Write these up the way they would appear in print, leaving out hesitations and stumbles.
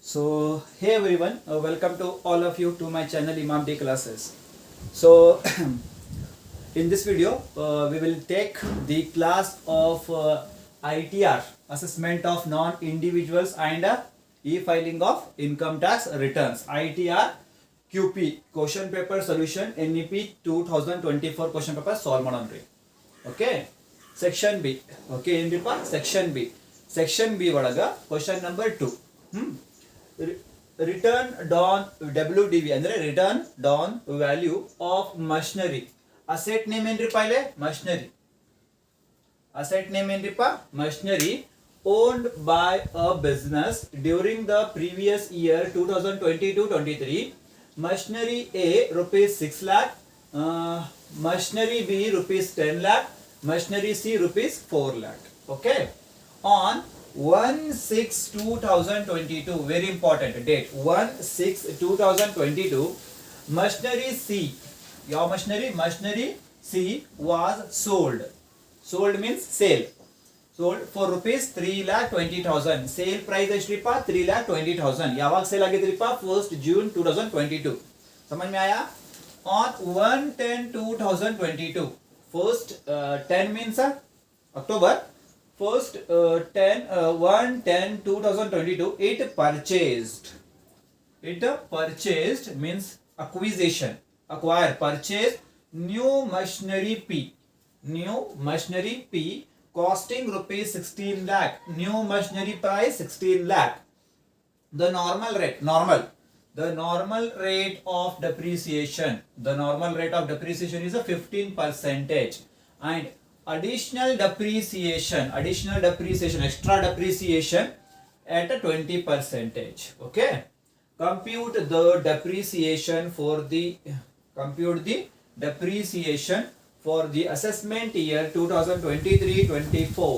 So hey everyone, welcome to all of you to my channel Imam D classes. So in this video we will take the class of ITR, assessment of non-individuals and e-filing of income tax returns, ITR QP question paper solution NEP 2024 question paper solve ಮಾಡೋಣ್ರಿ. Okay, section B. Okay, ಏನ್ರಿಪ್ಪ section B. section B ಒಳಗ question number 2. Written down WDV ಅಂದ್ರೆ written down value of machinery. Asset name ಏನ್ರಿಪ್ಪ ಇಲ್ಲಿ machinery. Asset name ಏನ್ರಿಪ್ಪ machinery owned by a business during the previous year 2022-23. Machinery A rupees 6 lakh, machinery B rupees 10 lakh, machinery C rupees 4 lakh. Okay, on 1/6/2022, very important date, 1/6/2022, machinery C, your machinery C was sold. Sold means sale. Sold for rupees 3,20,000. Sale price ಎಷ್ಟ್ರಿಪ್ಪ 3,20,000. ಯಾವಾಗ sale ಆಗಿದ್ರಿಪ್ಪ 1st June 2022. समझ में आया? On 1/10/2022. First 10 means October. First 1/10/2022 it purchased means acquisition, acquire, purchase new machinery P costing rupees 16 lakh. New machinery price 16 lakh. The normal rate of depreciation is a 15%, and additional depreciation, extra depreciation at a 20%. Okay, compute the depreciation for the assessment year 2023-24.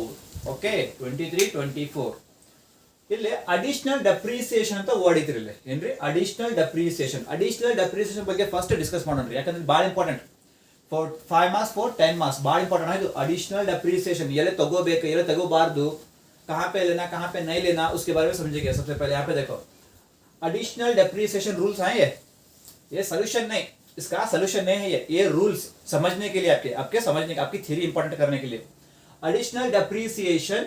Okay, 23-24. ಇಲ್ಲಿ additional depreciation ಅಂತ word ಐತ್ರಿ. ಇಲ್ಲಿ ಏನ್ರಿ additional depreciation ಬಗ್ಗೆ first discuss ಮಾಡೋಣ, ಯಾಕಂದ್ರೆ ಭಾಳ important. For 5 marks, for 10 marks, बहुत इंपॉर्टेंट है. तो एडिशनल डेप्रिसिएशन ये तगोಬೇಕು ये तगोबार्ದು, कहाँ पे लेना कहाँ पे नहीं लेना, उसके बारे में समझेंगे. सबसे पहले यहाँ पे देखो एडिशनल डेप्रिसिएशन रूल्स हैं. ये सोल्यूशन नहीं, इसका सोल्यूशन नहीं है. ये रूल्स समझने के लिए, आपके समझने के, आपकी थ्योरी इंपॉर्टेंट करने के लिए. Additional depreciation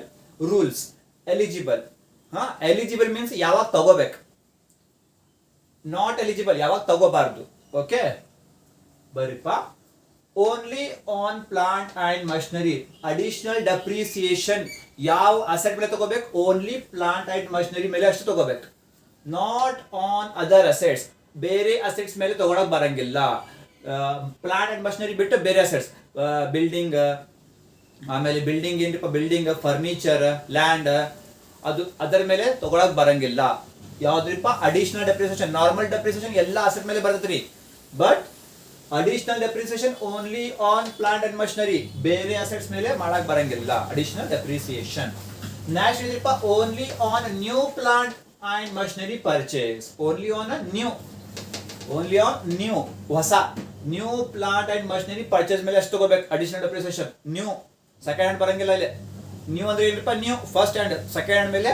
rules eligible. हाँ, एलिजिबल मीन्स ಯಾವಾಗ ತಗೋಬೇಕು, ನಾಟ್ ಎಲಿಜಿಬಲ್ ಯಾವಾಗ ತಗೋಬಾರ್ದು. ಓಕೆ ಬರಿಪ್ಪ. Only on plant and machinery additional depreciation ಯಾವ ಅಸೆಟ್ ಮೇಲೆ ತಗೋಬೇಕು, ಓನ್ಲಿ ಪ್ಲಾಂಟ್ ಅಂಡ್ ಮಷಿನರಿ ಮೇಲೆ ಅಷ್ಟು ತಗೋಬೇಕು. ನಾಟ್ ಆನ್ ಅದರ್ ಅಸೆಟ್ಸ್, ಬೇರೆ ಅಸೆಟ್ಸ್ ಮೇಲೆ ತಗೊಳಕ್ ಬರಂಗಿಲ್ಲ. ಪ್ಲಾಂಟ್ ಅಂಡ್ ಮಷಿನರಿ ಬಿಟ್ಟು ಬೇರೆ ಅಸೆಟ್ಸ್, ಬಿಲ್ಡಿಂಗ್, ಆಮೇಲೆ ಬಿಲ್ಡಿಂಗ್ ಏನ್ರಿಪ್ಪ ಬಿಲ್ಡಿಂಗ್, ಫರ್ನಿಚರ್, ಲ್ಯಾಂಡ್, ಅದು ಅದರ ಮೇಲೆ ತಗೊಳಕ್ ಬರಂಗಿಲ್ಲ. ಯಾವ್ದ್ರಿಪ್ಪ ಅಡಿಷನಲ್ ಡೆಪ್ರಿಸಿಯೇಷನ್. ನಾರ್ಮಲ್ ಡೆಪ್ರಿಸಿಯೇಷನ್ ಎಲ್ಲ ಅಸೆಟ್ ಮೇಲೆ ಬರ್ತೈತ್ರಿ, but additional depreciation only on plant and machinery, ಬೇರೆ ಅಸೆಟ್ಸ್ ಮೇಲೆ ಮಾಡಕ್ ಬರಂಗಿಲ್ಲ ಅಡಿಷನಲ್ ಡೆಪ್ರಿಸಿಯೇಷನ್. ನೆಕ್ಸ್ಟ್ ಇದಪ್ಪ only on new plant and machinery purchase. Only on new ಹೊಸ new plant and machinery purchase ಮೇಲೆ ಅಷ್ಟು ತಗೋಬೇಕು additional depreciation. New second hand ಬರಂಗಿಲ್ಲ. ಇಲ್ಲಿ ನ್ಯೂ ಅಂದ್ರೆ ಏನಪ್ಪ, new first hand, second hand ಮೇಲೆ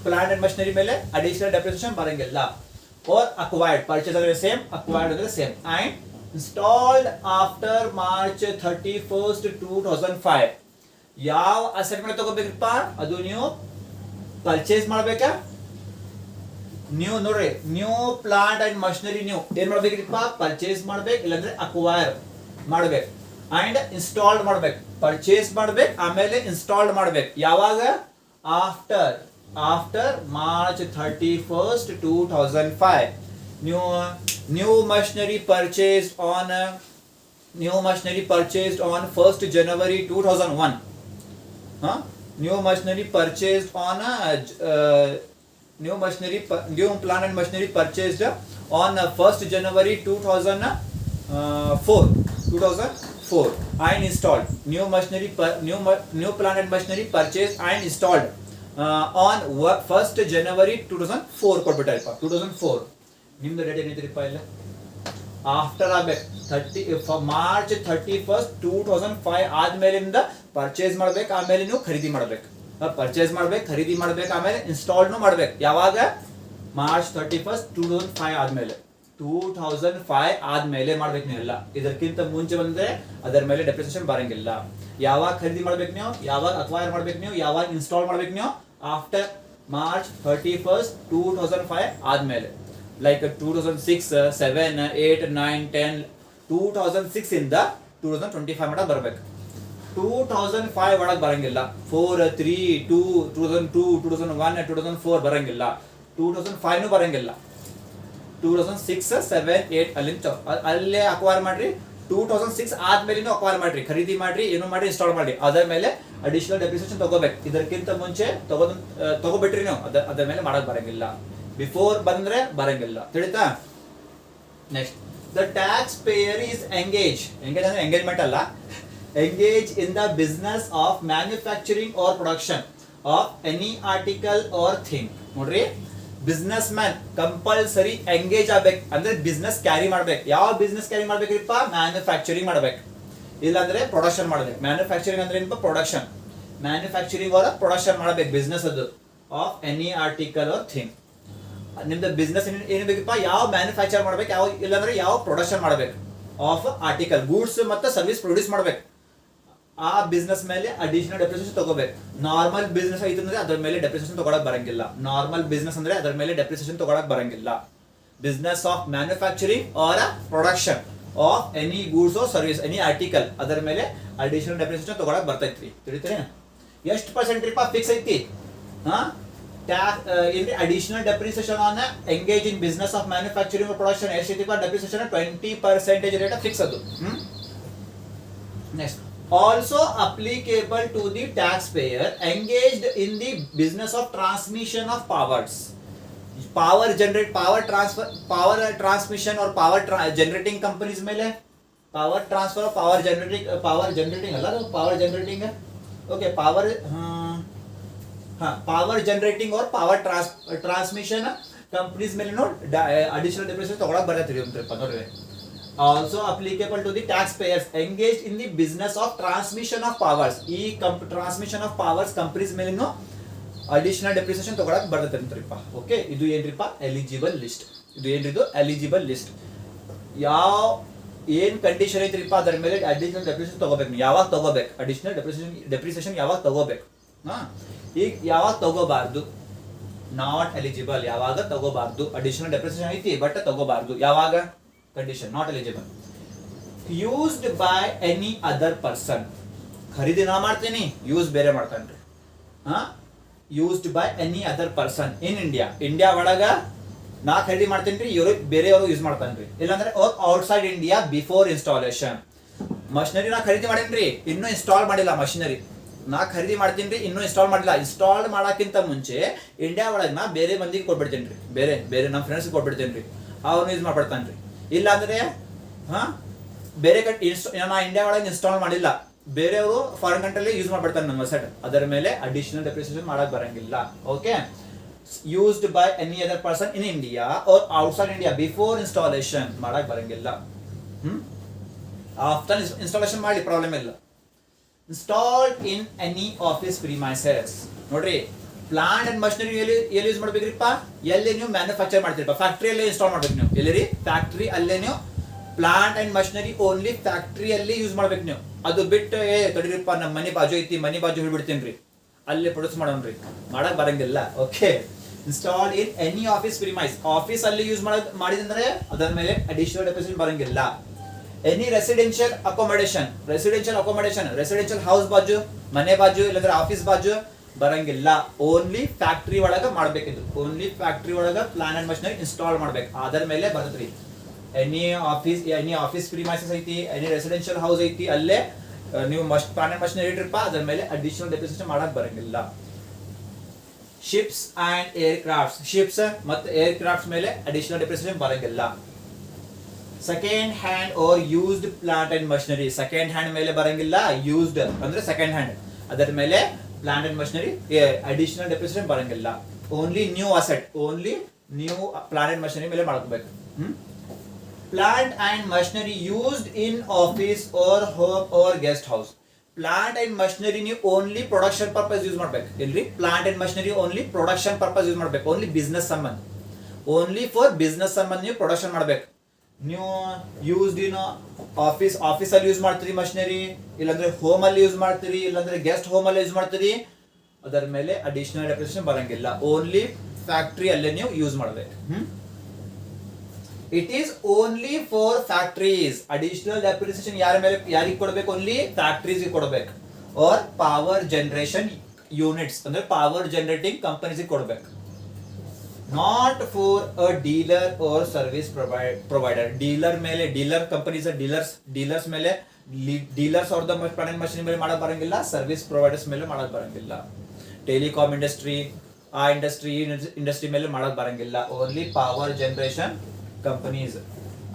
ಪ್ಲಾಂಟ್ ಅಂಡ್ ಮಷಿನರಿ ಮೇಲೆ ಅಡಿಷನಲ್ ಡೆಪ್ರಿಸಿಯೇಷನ್ ಬರಂಗಿಲ್ಲ. ಆರ್ ಅಕ್ವೈರ್ಡ್, ಪರ್ಚೇಸ್ ಅಂದ್ರೆ ಸೇಮ್, ಅಕ್ವೈರ್ಡ್ ಅಂದ್ರೆ same. And installed after March 31st 2005. ಯಾವ ಅಸೆಟ್ ಮೇಲೆ ತಗೋಬೇಕಪ್ಪ, ಅದು ನೀವು ಪರ್ಚೇಸ್ ಮಾಡ್ಬೇಕಾ. ನ್ಯೂ ನೋಡ್ರಿ, new plant and machinery new ಏನ್ ಮಾಡ್ಬೇಕ್ರಿಪ್ಪ, ಪರ್ಚೇಸ್ ಮಾಡ್ಬೇಕು, ಇಲ್ಲಾಂದ್ರೆ ಅಕ್ವೈರ್ ಮಾಡ್ಬೇಕು. ಅಂಡ್ ಇನ್ಸ್ಟಾಲ್ಡ್ ಮಾಡ್ಬೇಕು, ಪರ್ಚೇಸ್ ಮಾಡ್ಬೇಕು ಆಮೇಲೆ ಇನ್ಸ್ಟಾಲ್ಡ್ ಮಾಡ್ಬೇಕು. ಯಾವಾಗ, after March 31st 2005. New machinery purchased on 1st January 2001. New machinery purchased on new plant and machinery purchased on 1st January 2004 and installed. New plant and machinery purchased and installed on 1st January 2004 ಕೊಡ್ಬಿಟ್ಟಾರಪ್ಪ. 2004 ನಿಮ್ದು date ಏನಿದ್ರಿಪ್ಪ ಇಲ್ಲ, after ಆಗಬೇಕು. March 31st 2005 ಆದ್ಮೇಲಿಂದ purchase ಮಾಡ್ಬೇಕು, ಆಮೇಲೆ ನೀವು ಖರೀದಿ ಮಾಡ್ಬೇಕು. Purchase ಮಾಡ್ಬೇಕು, ಖರೀದಿ ಮಾಡ್ಬೇಕು, ಆಮೇಲೆ ಇನ್ಸ್ಟಾಲ್ನು ಮಾಡ್ಬೇಕು. ಯಾವಾಗ, ಮಾರ್ಚ್ 31st 2005 ಆದ್ಮೇಲೆ 2005 ಆದ್ಮೇಲೆ ಮಾಡ್ಬೇಕು ನೀವು ಎಲ್ಲ. ಇದಕ್ಕಿಂತ ಮುಂಚೆ ಬಂದ್ರೆ ಅದರ ಮೇಲೆ ಡೆಪ್ರಿಸಿಯೇಷನ್ ಬರಂಗಿಲ್ಲ. ಯಾವಾಗ ಖರೀದಿ ಮಾಡ್ಬೇಕು ನೀವು, ಯಾವಾಗ ಅಕ್ವೈರ್ ಮಾಡ್ಬೇಕು ನೀವು, ಯಾವಾಗ ಇನ್ಸ್ಟಾಲ್ ಮಾಡ್ಬೇಕು ನೀವು, ಆಫ್ಟರ್ ಮಾರ್ಚ್ 31st 2005 ಆದ್ಮೇಲೆ. ಲೈಕ್ 2006, 7, 8, 9, 10, 2006 ಇಂದ 2025 ಮಟ ಬರ್ಬೇಕು. 2005 ಒಳಗೆ ಬರಂಗಿಲ್ಲ. 4, 3, 2, 2002, 2001, 2004 ಬರಂಗಿಲ್ಲ. 2005 ಬರಂಗಿಲ್ಲ. 2006, 7, 8 ಅಲ್ಲಿಂದ ಅಲ್ಲೇ ಅಕ್ವೈರ್ ಮಾಡ್ರಿ. 2006 ಆದ್ಮೇಲೆ ಅಕ್ವೈರ್ ಮಾಡ್ರಿ, ಖರೀದಿ ಮಾಡ್ರಿ, ಏನು ಮಾಡಿ ಇನ್ಸ್ಟಾಲ್ ಮಾಡಿ. ಅದರ ಮೇಲೆ ಅಡಿಷನಲ್ ಡೆಪ್ರಿಸಿಯೇಷನ್ ತಗೋಬೇಕು. ಇದಕ್ಕಿಂತ ಮುಂಚೆ ತಗೋಬಿಟ್ರಿ ನೀವು, ಅದರ ಮೇಲೆ ಮಾಡಕ್ ಬರಂಗಿಲ್ಲ. ಬಿಫೋರ್ ಬಂದ್ರೆ ಬರಂಗಿಲ್ಲ. ತಿಳಿತಾ? Next, the tax pair is engage ಅಂದ್ರೆ ಎಂಗೇಜ್ಮೆಂಟ್ ಅಲ್ಲ, engage in the business of manufacturing or production of any article or thing. ನೋಡ್ರಿ, ಬಿಸ್ನೆಸ್ ಮ್ಯಾನ್ ಕಂಪಲ್ಸರಿ ಎಂಗೇಜ್ ಆಗ್ಬೇಕು, ಅಂದ್ರೆ ಬಿಸ್ನೆಸ್ ಕ್ಯಾರಿ ಮಾಡ್ಬೇಕು. ಯಾವ ಬಿಸ್ನೆಸ್ ಕ್ಯಾರಿ ಮಾಡ್ಬೇಕ್ರಿಪ್ಪ? ಮ್ಯಾನುಫ್ಯಾಕ್ಚರಿಂಗ್ ಮಾಡ್ಬೇಕು, ಇಲ್ಲಾಂದ್ರೆ ಪ್ರೊಡಕ್ಷನ್ ಮಾಡ್ಬೇಕು. ಮ್ಯಾನುಫ್ಯಾಕ್ಚರಿಂಗ್ ಅಂದ್ರೆ ಏನಪ್ಪ? ಪ್ರೊಡಕ್ಷನ್. ಮ್ಯಾನುಫ್ಯಾಕ್ಚರಿಂಗ್ ಅವರ ಪ್ರೊಡಕ್ಷನ್ ಮಾಡ್ಬೇಕು ಬಿಸ್ನೆಸ್ ಅದು, of any article R thing. ನಿಮ್ದು ಬಿಸ್ನೆಸ್ ಏನು ಬೇಕಪ್ಪ? ಯಾವ ಮ್ಯಾನುಫ್ಯಾಕ್ಚರ್ ಮಾಡ್ಬೇಕು, ಯಾವ ಇಲ್ಲಾಂದ್ರೆ ಯಾವ ಪ್ರೊಡಕ್ಷನ್ ಮಾಡ್ಬೇಕು ಆಫ್ ಆರ್ಟಿಕಲ್, ಗೂಡ್ಸ್ ಮತ್ತೆ ಸರ್ವಿಸ್ ಪ್ರೊಡ್ಯೂಸ್ ಮಾಡ್ಬೇಕು. ಆ ಬಿಸ್ನೆಸ್ ಮೇಲೆ ಅಡಿಷನಲ್ ಡೆಪ್ರಿಸಿಯೇಷನ್ ತಗೋಬೇಕು. ನಾರ್ಮಲ್ ಬಿಸ್ನೆಸ್ ಐತೆ ಅಂದ್ರೆ ಅದ್ರ ಮೇಲೆ ಡೆಪ್ರಿಸಿಯೇಷನ್ ತಗೊಳಕ್ ಬರಂಗಿಲ್ಲ. ನಾರ್ಮಲ್ ಬಿಸ್ನೆಸ್ ಅಂದ್ರೆ ಅದ್ರ ಮೇಲೆ ಡೆಪ್ರಿಸಿಯೇಷನ್ ತಗೊಳಕ್ ಬರಂಗಿಲ್ಲ. Business of manufacturing or production of any goods or service, any article, ಅದರ ಮೇಲೆ ಅಡಿಷನಲ್ ಡೆಪ್ರಿಸಿಯೇಷನ್ ತಗೊಳಕ್ ಬರ್ತೈತ್ರಿ. ತಿಳಿತೀರಿ? ಎಷ್ಟು ಪರ್ಸೆಂಟ್ ರೀಪ ಫಿಕ್ಸ್ ಐತಿ? Additional depreciation on engage in business of manufacturing or production ಎಷ್ಟು ಐತಿಪ್ಪ? ಡೆಪ್ರಿಸಿಯೇಷನ್ 20% ರೇಟ್ ಫಿಕ್ಸ್ ಅದು. Next, also applicable to the taxpayer engaged in the business of transmission of powers. Power transmission or power generating companies ಮೇಲೆ power transfer, power generating ಅಲ್ಲ, power generating, okay, power generating or power transmission companies ಮೇಲೆ ನೋಡಿ additional depreciation ತಗೊಳಕ್ ಬರತ್ರಿ ಅಂತ ನೋಡ್ರಿ. Also applicable to the taxpayers engaged in the business of transmission of powers. ಈ transmission of powers companies ಮೇಲೇನು additional depreciation ತಗೊಳಕ್ ಬರ್ತೈತೆ ಅಂತ್ರಿಪ್ಪ. Okay, ಇದು ಏನ್ರಿಪ್ಪ? Eligible list. ಇದು ಏನ್ರಿದು? Eligible list. ಏನ್ ಕಂಡೀಷನ್ ಐತ್ರಿಪ್ಪ ಅದರ ಮೇಲೆ ಅಡಿಷನಲ್ ಡೆಪ್ರಿಸಿಯೇಷನ್ ತಗೋಬೇಕು. ಯಾವಾಗ ತಗೋಬೇಕು ಅಡಿಷನಲ್ ಡೆಪ್ರಿಸಿಯೇಷನ್? ಯಾವಾಗ ತಗೋಬೇಕು? ಈಗ ಯಾವಾಗ ತಗೋಬಾರ್ದು? Not eligible. ಯಾವಾಗ ತಗೋಬಾರ್ದು? ಅಡಿಷನಲ್ ಡೆಪ್ರಿಸಿಯೇಷನ್ ಐತಿ ಬಟ್ ತಗೋಬಾರ್ದು. ಯಾವಾಗ? Condition not eligible. Used by any other person. ಖರೀದಿ ನಾ ಮಾಡ್ತೀನಿ, ಯೂಸ್ ಬೇರೆ ಮಾಡ್ತಾನ್ರಿ. Used by any other person in India. India ಒಳಗ ನಾ ಖರೀದಿ ಮಾಡ್ತೀನಿ, ಇವರು ಬೇರೆಯವರು ಯೂಸ್ ಮಾಡ್ತಾನ್ರಿ. ಇಲ್ಲಾಂದ್ರೆ outside India before installation. Machinery ನಾ ಖರೀದಿ ಮಾಡೇನ್ರಿ, ಇನ್ನೂ ಇನ್ಸ್ಟಾಲ್ ಮಾಡಿಲ್ಲ. ಮಷಿನರಿ ನಾ ಖರೀದಿ ಮಾಡ್ತೀನಿ, ಇನ್ನೂ ಇನ್ಸ್ಟಾಲ್ ಮಾಡಿಲ್ಲ. ಇನ್ಸ್ಟಾಲ್ ಮಾಡಕ್ಕಿಂತ ಮುಂಚೆ ಇಂಡಿಯಾ ಒಳಗೆ ನಾ ಬೇರೆ ಮಂದಿಗೆ ಕೊಟ್ಬಿಡ್ತೇನೆ, ಬೇರೆ ನಮ್ಮ ಫ್ರೆಂಡ್ಸ್ಗೆ ಕೊಟ್ಬಿಡ್ತೇನೆ, ಅವ್ರನ್ನ ಯೂಸ್ ಮಾಡ್ಬಿಡ್ತಾನ್ರಿ. ಇಲ್ಲ ಅಂದ್ರೆ ಬೇರೆ ನಾ ಇಂಡಿಯಾ ಒಳಗೆ ಇನ್ಸ್ಟಾಲ್ ಮಾಡಿಲ್ಲ, ಬೇರೆಯವರು ಫಾರಿನ್ ಕಂಟ್ರಿಲಿ ಯೂಸ್ ಮಾಡ್ಬಿಡ್ತಾರೆ ನನ್ನ ವೆಬ್ಸೈಟ್, ಅದರ ಮೇಲೆ ಅಡಿಷನಲ್ ಡೆಪ್ರಿಸಿಯೇಷನ್ ಮಾಡಕ್ ಬರಂಗಿಲ್ಲ. Okay, used by any other person in India or outside India before installation ಮಾಡಕ್ ಬರಂಗಿಲ್ಲ. ಆಫ್ಟರ್ ಇನ್ಸ್ಟಾಲೇಷನ್ ಮಾಡಿ ಪ್ರಾಬ್ಲಮ್ ಇಲ್ಲ. Installed in any office premises. ನೋಡ್ರಿ, ಪ್ಲಾಂಟ್ ಅಂಡ್ ಮಷಿನರಿ ಎಲ್ಲಿ ಯೂಸ್ ಮಾಡ್ಬೇಕ್ರಿಪ್ಪ? ಎಲ್ಲಿ ನೀವು ಮ್ಯಾನುಫ್ಯಾಕ್ಚರ್ ಮಾಡ್ತೀರಪ್ಪ, ಫ್ಯಾಕ್ಟ್ರಿಯಲ್ಲೇ ಇನ್ಸ್ಟಾಲ್ ಮಾಡ್ಬೇಕು ನೀವು. ಎಲ್ಲಿ ರೀ? ಫ್ಯಾಕ್ಟ್ರಿ ಅಲ್ಲೇ ನೀವು ಪ್ಲಾಂಟ್ ಅಂಡ್ ಮಷಿನರಿ ಓನ್ಲಿ ಫ್ಯಾಕ್ಟ್ರಿಯಲ್ಲಿ ಯೂಸ್ ಮಾಡ್ಬೇಕು ನೀವು. ಅದು ಬಿಟ್ಟು ತಡಿರಿಪ್ಪ ನಮ್ಮ ಮನೆ ಬಾಜು ಐತಿ, ಮನೆ ಬಾಜು ಹೇಳ್ಬಿಡ್ತೀನಿ ರೀ, ಅಲ್ಲೇ ಪ್ರೊಡ್ಯೂಸ್ ಮಾಡೋಣ್ರಿ, ಮಾಡಕ್ ಬರಂಗಿಲ್ಲ. ಓಕೆ, ಇನ್ಸ್ಟಾಲ್ ಇನ್ ಎನಿ ಆಫೀಸ್ ಪ್ರಿಮೈಸ್. ಆಫೀಸ್ ಅಲ್ಲಿ ಯೂಸ್ ಮಾಡಿದ್ರೆ ಅದರ ಮೇಲೆ ಅಡಿಷನಲ್ ಡೆಪ್ರಿಸಿಯೇಷನ್ ಬರಂಗಿಲ್ಲ. Any residential accommodation, residential house ಬಾಜು, ಮನೆ ಬಾಜು, ಇಲ್ಲಾಂದ್ರೆ ಆಫೀಸ್ ಬಾಜು ಬರಂಗಿಲ್ಲ. ಓನ್ಲಿ ಫ್ಯಾಕ್ಟ್ರಿ ಒಳಗ ಮಾಡ್ಬೇಕಿದ್ರು. ಓನ್ಲಿ ಫ್ಯಾಕ್ಟ್ರಿ ಒಳಗ ಪ್ಲಾನ್ ಅಂಡ್ ಮಷಿನರಿ ಇನ್ಸ್ಟಾಲ್ ಮಾಡ್ಬೇಕು, ಅದರ ಮೇಲೆ ಬರ್ತದ್ರಿ. ಎನಿ ಆಫೀಸ್ ಪ್ರಿಮೈಸಸ್ ಐತಿ, ಎನಿ ರೆಸಿಡೆನ್ಷಿಯಲ್ ಹೌಸ್ ಐತಿ, ಅಲ್ಲೇ ನೀವು ಪ್ಲಾನ್ ಅಂಡ್ ಮಷಿನರಿ ಇಟ್ರಿಪ್ಪ, ಅದರ ಮೇಲೆ ಅಡಿಷನಲ್ ಡೆಪ್ರಿಸಿಯೇಷನ್ ಮಾಡಕ್ ಬರಂಗಿಲ್ಲ. Ships and aircrafts, ships ಮತ್ತು ಏರ್ ಕ್ರಾಫ್ಟ್ಸ್ ಮೇಲೆ ಅಡಿಷನಲ್ ಡೆಪ್ರಿಸಿಯೇಷನ್ ಬರಂಗಿಲ್ಲ. Second hand or used plant and machinery, second hand ಮೇಲೆ ಬರಂಗಿಲ್ಲ. ಯೂಸ್ಡ್ ಅಂದ್ರೆ ಸೆಕೆಂಡ್ ಹ್ಯಾಂಡ್, ಅದರ ಮೇಲೆ plant and machinery additional depreciation ಬರಂಗಿಲ್ಲ. Only new asset, only new plant and machinery ಮೇಲೆ ಮಾಡ್ಕೋಬೇಕು. Plant and machinery used in office or home or guest house. Plant and machinery ನೀವು only production purpose use ಮಾಡ್ಬೇಕು. ಇಲ್ರಿ, plant and machinery only production purpose use ಮಾಡ್ಬೇಕು, only business ಸಂಬಂಧ. Only for business ಸಂಬಂಧ ನೀವು production ಮಾಡ್ಬೇಕು. ನೀವು used in ಆಫೀಸಲ್ಲಿ ಯೂಸ್ ಮಾಡ್ತೀರಿ ಮಷಿನರಿ, ಇಲ್ಲಾಂದ್ರೆ ಹೋಮಲ್ಲಿ ಯೂಸ್ ಮಾಡ್ತೀರಿ, ಇಲ್ಲಾಂದ್ರೆ ಗೆಸ್ಟ್ ಹೋಮಲ್ಲಿ ಯೂಸ್ ಮಾಡ್ತೀರಿ, ಅದರ ಮೇಲೆ ಅಡಿಷನಲ್ ಡೆಪ್ರಿಸಿಯೇಷನ್ ಬರಂಗಿಲ್ಲ. ಓನ್ಲಿ ಫ್ಯಾಕ್ಟ್ರಿ ಅಲ್ಲೇ ನೀವು ಯೂಸ್ ಮಾಡ್ಬೇಕು. It is only for factories. Additional depreciation ಯಾರ ಮೇಲೆ ಯಾರಿಗೆ ಕೊಡಬೇಕು? ಓನ್ಲಿ ಫ್ಯಾಕ್ಟ್ರೀಸ್ ಕೊಡಬೇಕು. ಆರ್ ಪವರ್ ಜನರೇಷನ್ ಯೂನಿಟ್ಸ್ ಅಂದ್ರೆ ಪವರ್ ಜನರೇಟಿಂಗ್ ಕಂಪನೀಸ್ ಕೊಡಬೇಕು. Not for a dealer or service provider. Dealer ಮೇಲೆ, ಡೀಲರ್ ಕಂಪನೀಸ್ ಡೀಲರ್ಸ್ ಮೇಲೆ, ಡೀಲರ್ಸ್ ಅವ್ರದ್ದು ಪ್ಲಾಂಟ್ ಮಷಿನ್ ಮೇಲೆ ಮಾಡಕ್ ಬರಂಗಿಲ್ಲ. ಸರ್ವಿಸ್ ಪ್ರೊವೈಡರ್ಸ್ ಮೇಲೆ ಮಾಡಕ್ ಬರಂಗಿಲ್ಲ. ಟೆಲಿಕಾಮ್ ಇಂಡಸ್ಟ್ರಿ, ಆ ಇಂಡಸ್ಟ್ರಿ ಮೇಲೆ ಮಾಡಕ್ ಬರಂಗಿಲ್ಲ. ಓನ್ಲಿ ಪವರ್ ಜನರೇಷನ್ ಕಂಪನೀಸ್,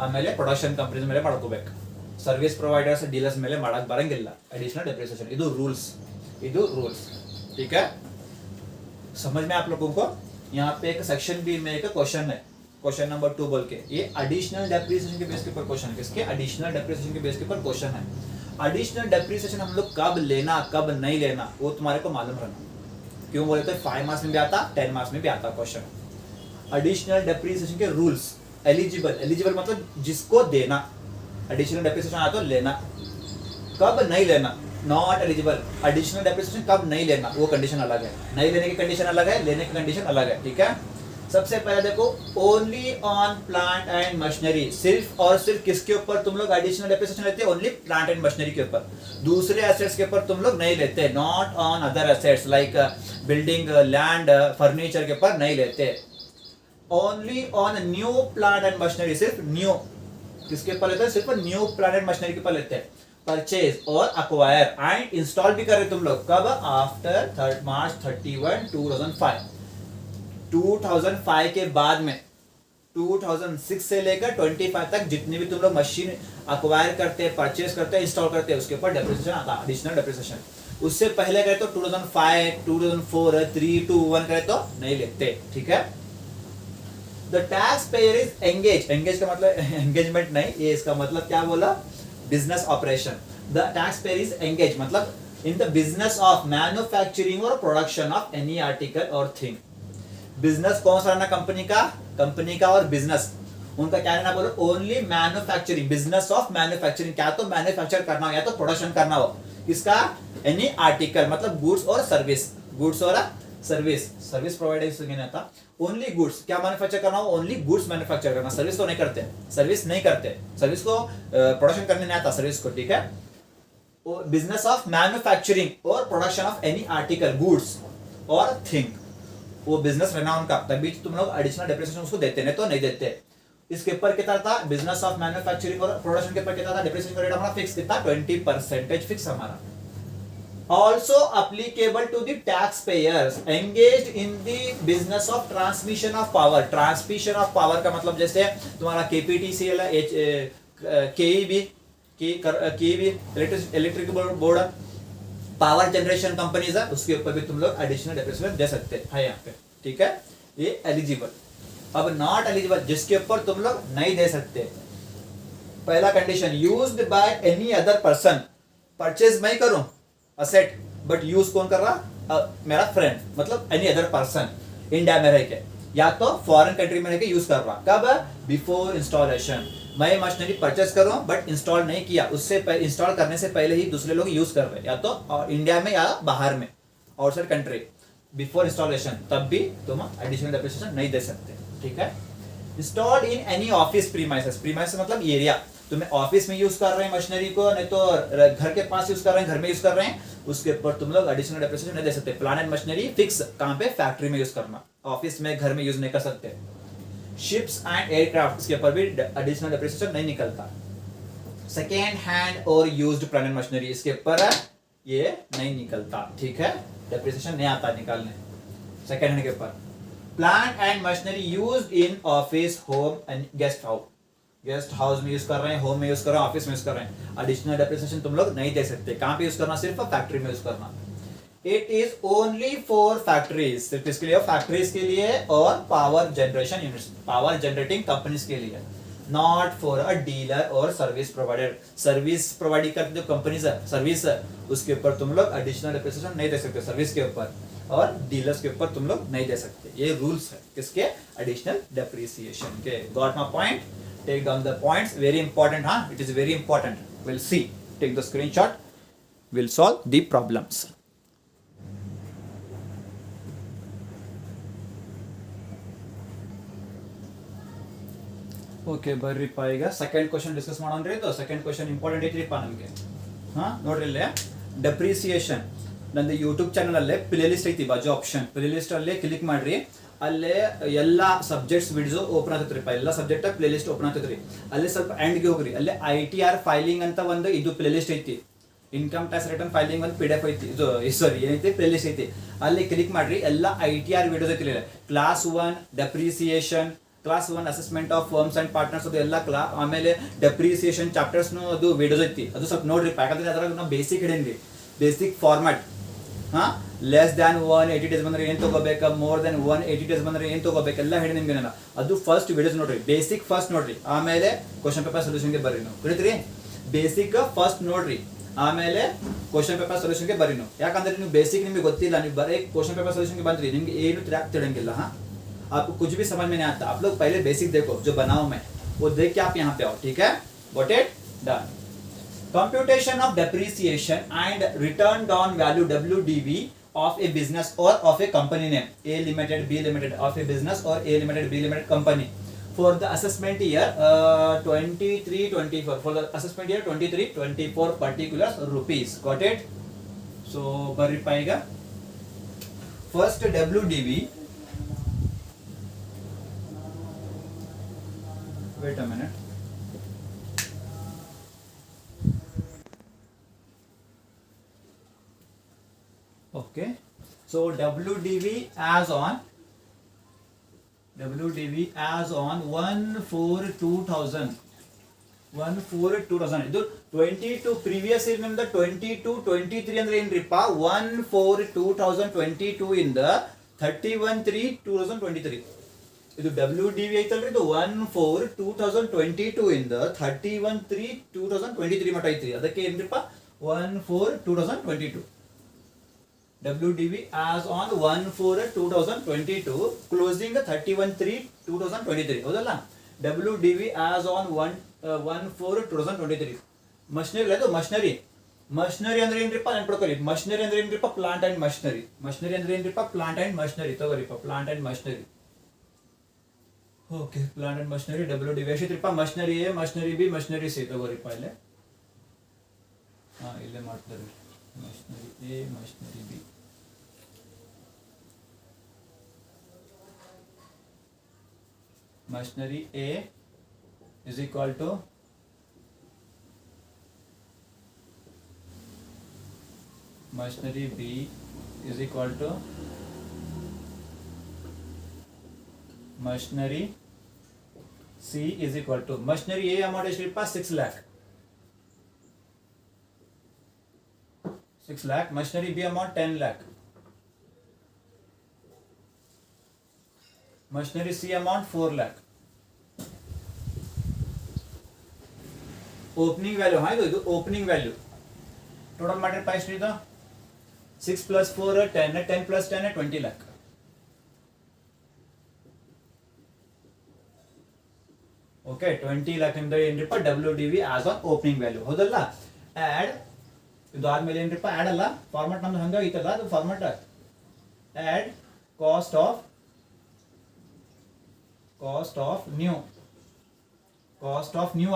ಆಮೇಲೆ ಪ್ರೊಡಕ್ಷನ್ ಕಂಪನೀಸ್ ಮೇಲೆ ಮಾಡ್ಕೋಬೇಕು. ಸರ್ವಿಸ್ ಪ್ರೊವೈಡರ್ಸ್, ಡೀಲರ್ಸ್ ಮೇಲೆ ಮಾಡಕ್ ಬರಂಗಿಲ್ಲ एडिशनल डेप्रिसिएशन. ಇದು ರೂಲ್ಸ್. ठीक है, समझ में आप लोगों को? यहाँ पे एक सेक्शन बी में एक क्वेश्चन है, क्वेश्चन नंबर 2 बोल के. ये एडिशनल डेप्रिसिएशन के बेस के ऊपर क्वेश्चन है. किसके? एडिशनल डेप्रिसिएशन के बेस के ऊपर क्वेश्चन है. एडिशनल डेप्रिसिएशन हम लोग कब लेना कब नहीं लेना वो तुम्हारे को मालूम रहना. क्यों बोले तो 5 मार्क्स में भी आता, 10 मार्क्स में भी आता क्वेश्चन. एडिशनल डेप्रिसिएशन के रूल्स. एलिजिबल मतलब जिसको देना. एडिशनल डेप्रिसिएशन आया तो लेना, कब नहीं लेना नॉट एलिजिबल. एडिशनल डेप्रिसिएशन कब नहीं लेना वो कंडीशन अलग है. नहीं लेने की कंडीशन अलग है, लेने की कंडीशन अलग है. ठीक है, सबसे पहले देखो, only on plant and machinery. सिर्फ और सिर्फ किसके ऊपर तुम लोग एडिशनल डेप्रिसिएशन लेते हैं? ओनली प्लांट एंड मशीनरी के ऊपर. दूसरे एसेट्स के ऊपर तुम लोग नहीं लेते. Not on other assets like building, land, furniture के ऊपर नहीं लेते. Only on new plant and machinery. सिर्फ न्यू किसके ऊपर लेते हैं? सिर्फ न्यू प्लांट एंड मशीनरी के ऊपर लेते हैं. परचेज और अक्वायर एंड इंस्टॉल भी कर रहे तुम लोग. कब? आफ्टर मार्च 31 2005 के बाद में. 2006 से लेकर 25 तक जितने भी तुम लोग मशीन अक्वायर करते हैं, परचेज करते हैं, इंस्टॉल करते हैं, उसके ऊपर डेप्रिसिएशन आता है, एडिशनल डेप्रिसिएशन. उससे पहले करे तो 2005, 2004, 3, 2, 1 करे तो नहीं लेते. ठीक है, the taxpayer is engage का मतलब एंगेजमेंट नहीं, ये इसका मतलब क्या बोला? Business operation. The taxpayer is engage मतलब in the business of manufacturing और प्रोडक्शन ऑफ एनी आर्टिकल और थिंग. बिजनेस कौन सा रहना? कंपनी का और बिजनेस उनका क्या रहना? बोलो only manufacturing. Business of manufacturing, क्या तो मैन्युफैक्चर करना हो या तो प्रोडक्शन करना हो. किसका? एनी आर्टिकल मतलब गुड्स और सर्विस. गुड्स और सर्विस प्रोवाइडर से नहीं आता. ओनली गुड्स, क्या मैन्युफैक्चर करना हो? ओनली गुड्स मैन्युफैक्चर करना. सर्विस को नहीं करते. सर्विस को प्रोडक्शन करने नहीं आता सर्विस को. ठीक है, बिजनेस ऑफ मैन्युफैक्चरिंग और production of any article, goods और थिंग, वो बिजनेस रहना उनका. तभी तुम लोग एडिशनल डेप्रिसिएशन उसको देते, नहीं तो नहीं देते. इसके ऊपर कितना था? बिजनेस ऑफ मैन्युफैक्चरिंग और प्रोडक्शन के ऊपर कितना था? डेप्रिसिएशन का रेट हमारा फिक्स कितना? 20% फिक्स हमारा. Also applicable to the taxpayers engaged in the business of transmission of power. Transmission of power का मतलब जैसे तुम्हारा KPTCL, KEB, electric board, power generation companies है, उसके ऊपर भी तुम लोग एडिशनल डेप्रिसिएशन दे सकते हैं यहाँ पे. ठीक है, ये एलिजिबल. अब नॉट एलिजिबल, जिसके ऊपर तुम लोग नहीं दे सकते. पहला condition, used by any other person. Purchase मैं करूं असेट, बट यूज कौन कर रहा? मेरा फ्रेंड, मतलब एनी अदर पर्सन इंडिया में रह के या तो फॉरेन कंट्री में रह के यूज कर रहा. कब? Before installation. मैं मशीनरी परचेज करूं बट इंस्टॉल नहीं किया, उससे इंस्टॉल करने से पहले ही दूसरे लोग यूज कर रहे हैं, या तो इंडिया में या बाहर में, आउटसाइड कंट्री, बिफोर इंस्टॉलेशन, तब भी तुम एडिशनल डेप्रिसिएशन नहीं दे सकते. ठीक है, installed in any office premises. Premises मतलब एरिया. तुम्हें ऑफिस में यूज कर रहे हैं मशीनरी को, नहीं तो घर के पास यूज कर रहे हैं, घर में यूज कर रहे हैं, उसके ऊपर तुम लोग एडिशनल डेप्रिसिएशन नहीं दे सकते. प्लांट एंड मशीनरी फिक्स, कहां पे? फैक्ट्री में यूज करना. ऑफिस में, घर में यूज नहीं कर सकते. शिप्स एंड एयरक्राफ्ट, इसके ऊपर भी एडिशनल डेप्रिसिएशन नहीं निकलता. सेकेंड हैंड और यूज्ड प्लांट एंड मशीनरी, इसके ऊपर ये नहीं निकलता. ठीक है, डेप्रिसिएशन नहीं आता निकालने सेकेंड हैंड के ऊपर. Plant and machinery used in office, home and guest house में यूज कर रहे हैं, होम में यूज कर रहे हैं, ऑफिस में यूज कर रहे हैं, एडिशनल डेप्रिसिएशन तुम लोग नहीं दे सकते. कहां पे यूज करना? सिर्फ फैक्ट्री में यूज करना. It is only for factories. सिर्फ किसके लिए? फैक्ट्रीज के लिए और power generation units, power generating companies के लिए. नॉट फॉर अ डीलर और सर्विस प्रोवाइडर. सर्विस प्रोवाइड करते जो कंपनीज है, सर्विस है, उसके ऊपर तुम लोग एडिशनल डेप्रिसिएशन नहीं दे सकते. सर्विस के ऊपर और डीलर्स के ऊपर तुम लोग नहीं दे सकते, ये रूल्स है किसके, एडिशनल डेप्रिसिएशन के। Got my point, take down the points, very important, हाँ it is very important, will see, take the screenshot, will solve the problems. Okay ಬರ್ರಿಪ್ಪ, ಈಗ ಸೆಕೆಂಡ್ ಕ್ವಶನ್ ಡಿಸ್ಕಸ್ ಮಾಡೋಣ್ರಿ. ಇದು ಸೆಕೆಂಡ್ ಕ್ವಶನ್ ಇಂಪಾರ್ಟೆಂಟ್ ಐತ್ರಿಪ್ಪ ನಮಗೆ. ಹಾಂ ನೋಡ್ರಿ, ಇಲ್ಲೇ depreciation ನಂದು ಯೂಟ್ಯೂಬ್ ಚಾನಲ್ ಅಲ್ಲೇ ಪ್ಲೇ ಲಿಸ್ಟ್ ಐತಿ, ಬಾಜು ಆಪ್ಷನ್ ಪ್ಲೇ ಲಿಸ್ಟ್ ಅಲ್ಲೇ ಕ್ಲಿಕ್ ಮಾಡ್ರಿ, ಅಲ್ಲೇ ಎಲ್ಲ ಸಬ್ಜೆಕ್ಟ್ಸ್ ವಿಡಿಯೋ ಓಪನ್ ಆಗ್ತೈತ್ರಿಪ್ಪ, ಎಲ್ಲ ಸಬ್ಜೆಕ್ಟ್ ಪ್ಲೇ ಲಿಸ್ಟ್ ಓಪನ್ ಆಗ್ತೈತ್ರಿ. ಅಲ್ಲಿ ಸ್ವಲ್ಪ ಎಂಡ್ಗೆ ಹೋಗ್ರಿ, ಅಲ್ಲೇ ITR ಫೈಲಿಂಗ್ ಅಂತ ಒಂದು ಇದು ಪ್ಲೇ ಲಿಸ್ಟ್ ಐತಿ, ಇನ್ಕಮ್ ಟ್ಯಾಕ್ಸ್ ರಿಟರ್ನ್ ಫೈಲಿಂಗ್ ಒಂದು PDF ಐತಿ, ಇದು ಸಾರಿ ಏನೈತಿ ಪ್ಲೇ ಲಿಸ್ಟ್ ಐತಿ, ಅಲ್ಲಿ ಕ್ಲಿಕ್ ಮಾಡ್ರಿ, ಎಲ್ಲ ITR ವಿಡಿಯೋಸ್ ಐತಿ. Class 1 depreciation, class 1 assessment of firms and partners, ಅದು ಎಲ್ಲ ಆಮೇಲೆ ಡೆಪ್ರಿಸಿಯೇಷನ್ ಚಾಪ್ಟರ್ಸ್ನು ಅದು ವಿಡಿಯೋಸ್ ಐತಿ, ಅದು ಸ್ವಲ್ಪ ನೋಡ್ರಿ. ಯಾಕಂದ್ರೆ ಅದ್ರಾಗ ನಾವು ಬೇಸಿಕ್ ಹಿಡೇನ್ರಿ, ಬೇಸಿಕ್ ಫಾರ್ಮ್ಯಾಟ್. ಹಾಂ, ಲೆಸ್ ದ್ಯಾನ್ 180 ಡೇಸ್ ಬಂದ್ರೆ ಏನು ತಗೋಬೇಕು, ಮೋರ್ ದೆನ್ 180 ಡೇಸ್ ಬಂದ್ರೆ ಏನು ತಗೋಬೇಕು, ಎಲ್ಲ ಹೇಳಿ ನಿಮ್ಗೆ ನಾನು. ಅದು ಫಸ್ಟ್ ವಿಡಿಯೋಸ್ ನೋಡ್ರಿ, ಬೇಸಿಕ್ ಫಸ್ಟ್ ನೋಡ್ರಿ, ಆಮೇಲೆ ಕ್ವಶನ್ ಪೇಪರ್ ಸೊಲ್ಯೂಷನ್ಗೆ ಬರ್ರಿ. ನಾವು ಕುಡಿತ್ರಿ, ಬೇಸಿಕ್ ಫಸ್ಟ್ ನೋಡ್ರಿ, ಆಮೇಲೆ ಕ್ವಶನ್ ಪೇಪರ್ ಸೊಲ್ಯೂಷನ್ಗೆ ಬರ್ರಿ ನೀವು. ಯಾಕಂದ್ರೆ ನೀವು ಬೇಸಿಕ್ ನಿಮಗೆ ಗೊತ್ತಿಲ್ಲ, ನೀವು ಬರೀ ಕ್ವಶನ್ ಪೇಪರ್ ಸೊಲ್ಯೂಷನ್ಗೆ ಬಂದ್ರಿ, ನಿಮ್ಗೆ ಏನು ತಿಳಂಗಿಲ್ಲ. हाँ, आपको कुछ भी समझ में नहीं आता. आप लोग पहले बेसिक देखो जो बनाओ मैं, वो देख के आप यहाँ पे आओ, ठीक है. Got it? Done. Computation of depreciation and returned on value WDV of a business or of a company name, A limited, B limited, of a business or A limited, B limited company for the assessment year 23-24, for the assessment year 23-24 particulars rupees. Got it? So ಬರ್ರಿ ಈಗ first WDV. Wait a minute. Okay, so WDV as on 1/4/2000, 1/4/2000. ಇದು 22 previous year ನಿಮ್ದು 22-23 ಅಂದ್ರೆ ಏನ್ರಿಪ್ಪ, 1/4/2022 ಇಂದ 31/3/2023. ಇದು WDV ಐತಲ್ರಿ, ಇದು 1/4/2022 ಇಂದ 31/3/2023 ಮಟ್ಟ ಐತ್ರಿ. ಅದಕ್ಕೆ ಏನ್ರಿಪ್ಪ 1/4/2022. WDV as on 1/4/2022 closing 31/3/2023. ಹೌದಲ್ಲ, WDV as on 1/4/2023. ಮಷಿನರಿ ಅದು ಮಷಿನರಿ. ಮಷಿನರಿ ಅಂದ್ರೆ ಏನ್ರಿಪ್ಪ ನೆನ್ಪಿಡ್ಕೊಳ್ಳಿ, ಮಷಿನರಿ ಅಂದ್ರೆ ಏನ್ರಿಪ್ಪ, ಪ್ಲಾಂಟ್ ಅಂಡ್ ಮಷಿನರಿ. ಮಷಿನರಿ ಅಂದ್ರೆ ಏನ್ರಿಪ್ಪ, ಪ್ಲಾಂಟ್ ಅಂಡ್ ಮಷಿನರಿ. ತಗೋರಿಪ್ಪ, plant and machinery. Okay, plant and machinery WDV ಎಷ್ಟಿತ್ರಿಪ್ಪ, machinery A, machinery B, machinery C. ತಗೋರಿಪ್ಪ ಇಲ್ಲೇ, ಹಾಂ ಇಲ್ಲೇ ಮಾಡ್ತಾರೆ, machinery A, machinery B. Machinery A is equal to machinery B is equal to machinery C is equal to machinery A amount ಎಷ್ಟಿರಪ್ಪ 6 lakh, 6 lakh. machinery B amount 10 lakh. machinery C amount 4 lakh. Opening value, ಹಾಂ ಇದು opening value. Total ಮಾಡಿದ್ರೆ price ಇದು 6 + 4 10, 10 + 10 20 lakh. Okay, 20 lakh ನಿಮ್ದು ಏನ್ರಿಪ್ಪ WDV as on opening value. ಹೌದಲ್ಲ, add ಇದು ಆದ್ಮೇಲೆ ಏನ್ರಿಪ್ಪ, ಆ್ಯಡ್ ಅಲ್ಲ, ಫಾರ್ಮೆಟ್ ನಮ್ದು ಹಂಗಾಗಿತ್ತಲ್ಲ, ಅದು format add cost of new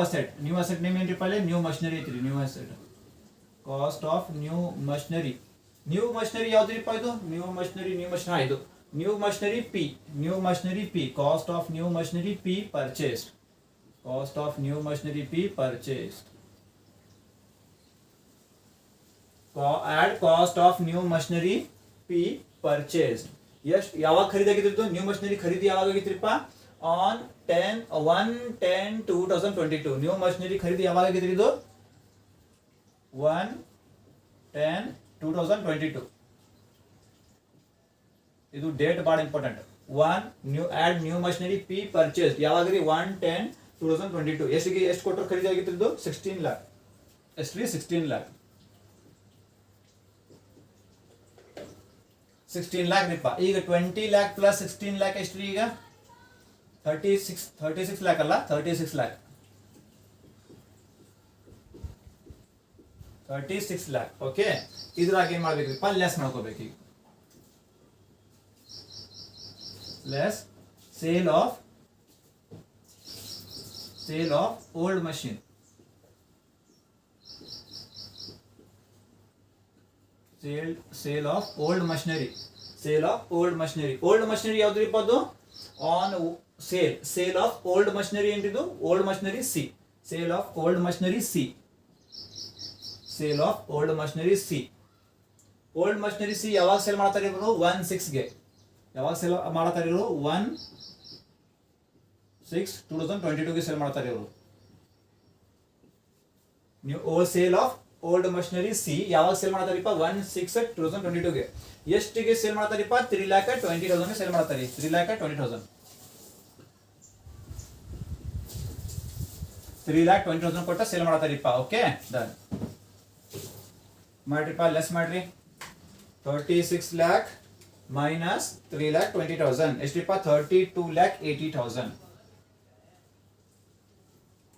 asset. New asset name ಏನ್ರಿಪ್ಪ, ಅಲ್ಲಿ ನ್ಯೂ ಮಷಿನರಿ ಐತ್ರಿ. New asset cost of new machinery. New machinery ಯಾವ್ದ್ರಿಪ್ಪ ಇದು, ನ್ಯೂ ಮಷಿನರಿ ಇದು new machinery P. New machinery P, cost of new machinery P purchased. Cost of new machinery P purchased. Add cost of new machinery P purchased. ಎಷ್ಟು ಯಾವಾಗ ಖರೀದಿ ಆಗಿದ್ದು, new machinery ಖರೀದಿ ಯಾವಾಗ ಆಗಿತ್ರಿಪ್ಪ, on 1/10/2022. New machinery ಖರೀದಿ ಯಾವಾಗ ಆಗಿದ್ರಿ, ಇದು 1/10/2022. ಇದು ಡೇಟ್ ಬಹಳ important. New machinery P purchase ಯಾವಾಗ್ರಿ, 1/10/2022. ಎಷ್ಟು ಕೊಟ್ಟರು ಖರೀದಿ ಆಗಿತ್ತು, ಇದು 16 lakh. ಎಷ್ಟ್ರಿ, 16 lakh. 16 lakh ರೀಪ. ಈಗ 20 lakh ಪ್ಲಸ್ 16 lakh ಎಷ್ಟು ಈಗ 36 lakh ಅಲ್ಲ 36 lakh 36 lakh. ಓಕೆ, ಇದ್ರಾಗ ಏನ್ ಮಾಡ್ಬೇಕ್ರಿಪ್ಪ, ಲೆಸ್ ಮಾಡ್ಕೋಬೇಕು. ಈಗ less sale of old machine. Sale of old machinery. Old machinery ಯಾವ್ದ್ರಿಪ್ಪ ಅದು? On sale of old machinery ಏನ್ರಿದು? Old machinery C. Sale of old machinery C. Old machinery C ಯಾವಾಗ sale ಮಾಡ್ತಾರೆ ಇವರು? 1/6ಗೆ. ಯಾವಾಗ ಸೇಲ್ ಮಾಡ್ತಾರೆ ಇವರು? 1/6/2022ಗೆ ಸೇಲ್ ಮಾಡ್ತಾರೆ ಇವರು. ನೀವು sale of old machinery C ಯಾವಾಗ ಸೇಲ್ ಮಾಡ್ತಾರಿಪ್ಪ? 1/6/2022ಗೆ. ಎಷ್ಟಿಗೆ ಸೇಲ್ ಮಾಡ್ತಾರಿಪ್ಪ? 3,20,000 ಸೇಲ್ ಮಾಡ್ತಾರೆ. 3,20,000 3,20,000 ಕೊಟ್ಟ ಸೇಲ್ ಮಾಡ್ತಾರಿಪ್ಪ. ಓಕೆ, ಡನ್ ಮಾಡ್ರಿಪ್ಪ. ಲೆಸ್ ಮಾಡ್ರಿ. 36 lakh ಮೈನಸ್ 3,20,000 ಎಷ್ಟಿಪ್ಪ? 32,80,000.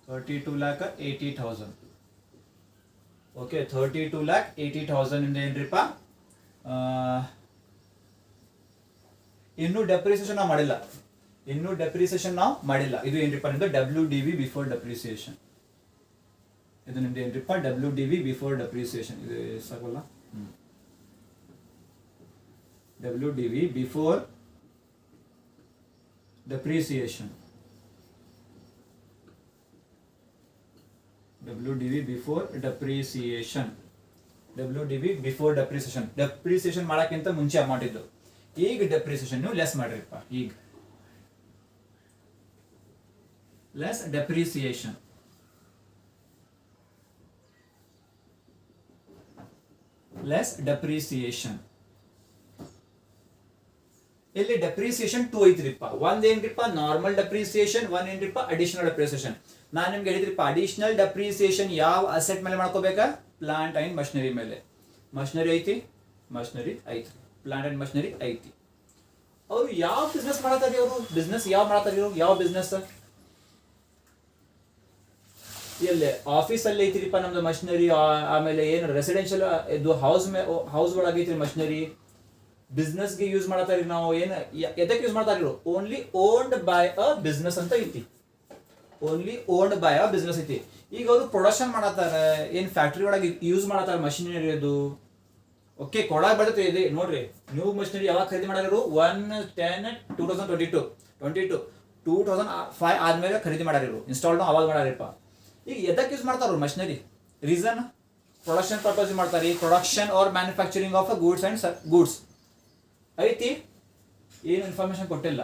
32,80,000. ಓಕೆ, 32,80,000 ಇಂದ ಏನ್ರಿಪ್ಪ? ಇನ್ನು ಡೆಪ್ರಿಸಿಯೇಷನ್ ನಾವು ಮಾಡಿಲ್ಲ. ಇದು ಏನ್ರಿಪ್ಪ ನಿಮ್ದು? WDV before depreciation. ಇದು ನಿಮ್ದು ಏನ್ರಿಪ್ಪ? WDV before depreciation. ಇದು ಸಾಕಲ್ಲ? WDV before depreciation. WDV before depreciation. Depreciation ಮಾಡಕ್ಕಿಂತ ಮುಂಚೆ ಅಮೌಂಟ್ ಇದ್ದು. ಈಗ ಡೆಪ್ರಿಸಿಯೇಷನ್ ನೀವು ಲೆಸ್ ಮಾಡ್ರಿಪ್ಪ. ಈಗ ಲೆಸ್ ಡೆಪ್ರಿಸಿಯೇಷನ್. ಇಲ್ಲಿ ಡೆಪ್ರಿಸಿಯೇಷನ್ 2 ಐತ್ರಿಪ್ಪ. ಒಂದ್ ಏನ್ರಿಪ್ಪ? Normal depreciation. ಒಂದ್ ಏನ್ರಿಪ್ಪ? Additional depreciation. ನಾನು ನಿಮ್ಗೆ ಹೇಳಿದ್ರಿಪ್ಪ, ಅಡಿಷನಲ್ ಡೆಪ್ರಿಸಿಯೇಷನ್ ಯಾವ ಅಸೆಟ್ ಮೇಲೆ ಮಾಡ್ಕೋಬೇಕಾ? ಪ್ಲಾಂಟ್ ಅಂಡ್ ಮಷಿನರಿ ಮೇಲೆ. ಮಷಿನರಿ ಐತಿ. ಪ್ಲಾಂಟ್ ಅಂಡ್ ಮಷಿನರಿ ಐತಿ. ಅವ್ರು ಯಾವ ಬಿಸ್ನೆಸ್ ಮಾಡತ್ತಾರೆ? ಯಾವ ಬಿಸ್ನೆಸ್? ಎಲ್ಲೇ ಆಫೀಸ್ ಅಲ್ಲಿ ಐತಿರಿಪ್ಪ ನಮ್ದು ಮಷಿನರಿ. ಆಮೇಲೆ ಏನು ರೆಸಿಡೆನ್ಷಿಯಲ್ ಇದು ಹೌಸ್ ಒಳಗೈತ್ರಿ ಮಷಿನರಿ. ಬಿಸ್ನೆಸ್ ಗೆ ಯೂಸ್ ಮಾಡತ್ತಾರೆ. ನಾವು ಏನು ಎದಕ್ಕೆ ಯೂಸ್ ಮಾಡ್ತಾರ? Only owned by a business ಅಂತ ಐತಿ. ಈಗ ಅವರು ಪ್ರೊಡಕ್ಷನ್ ಮಾಡತ್ತಾರ. ಏನ್ ಫ್ಯಾಕ್ಟ್ರಿ ಒಳಗೆ ಯೂಸ್ ಮಾಡತ್ತಾರ ಮಷಿನರಿ ಅದು. ಓಕೆ, ಕೊಡಾಗ ಬರ್ತೈತೆ ಇದೆ ನೋಡ್ರಿ. ನ್ಯೂ ಮಷಿನರಿ ಯಾವಾಗ ಖರೀದಿ ಮಾಡಿದ್ರು? 1/10/2022. 2005 ಆದ್ಮೇಲೆ ಖರೀದಿ ಮಾಡಿರು. ಇನ್ಸ್ಟಾಲ್ಡ್ ಅವಾಗ ಮಾಡ್ಯಾರಪ್ಪ. ಈಗ ಎದಕ್ಕೆ ಯೂಸ್ ಮಾಡ್ತಾರ ಮಷಿನರಿ? ರೀಸನ್ ಪ್ರೊಡಕ್ಷನ್ ಪರ್ಪಸ್ ಮಾಡ್ತಾರೆ. Production or manufacturing of goods and goods ಐತಿ. ಏನು ಇನ್ಫಾರ್ಮೇಶನ್ ಕೊಟ್ಟಿಲ್ಲ.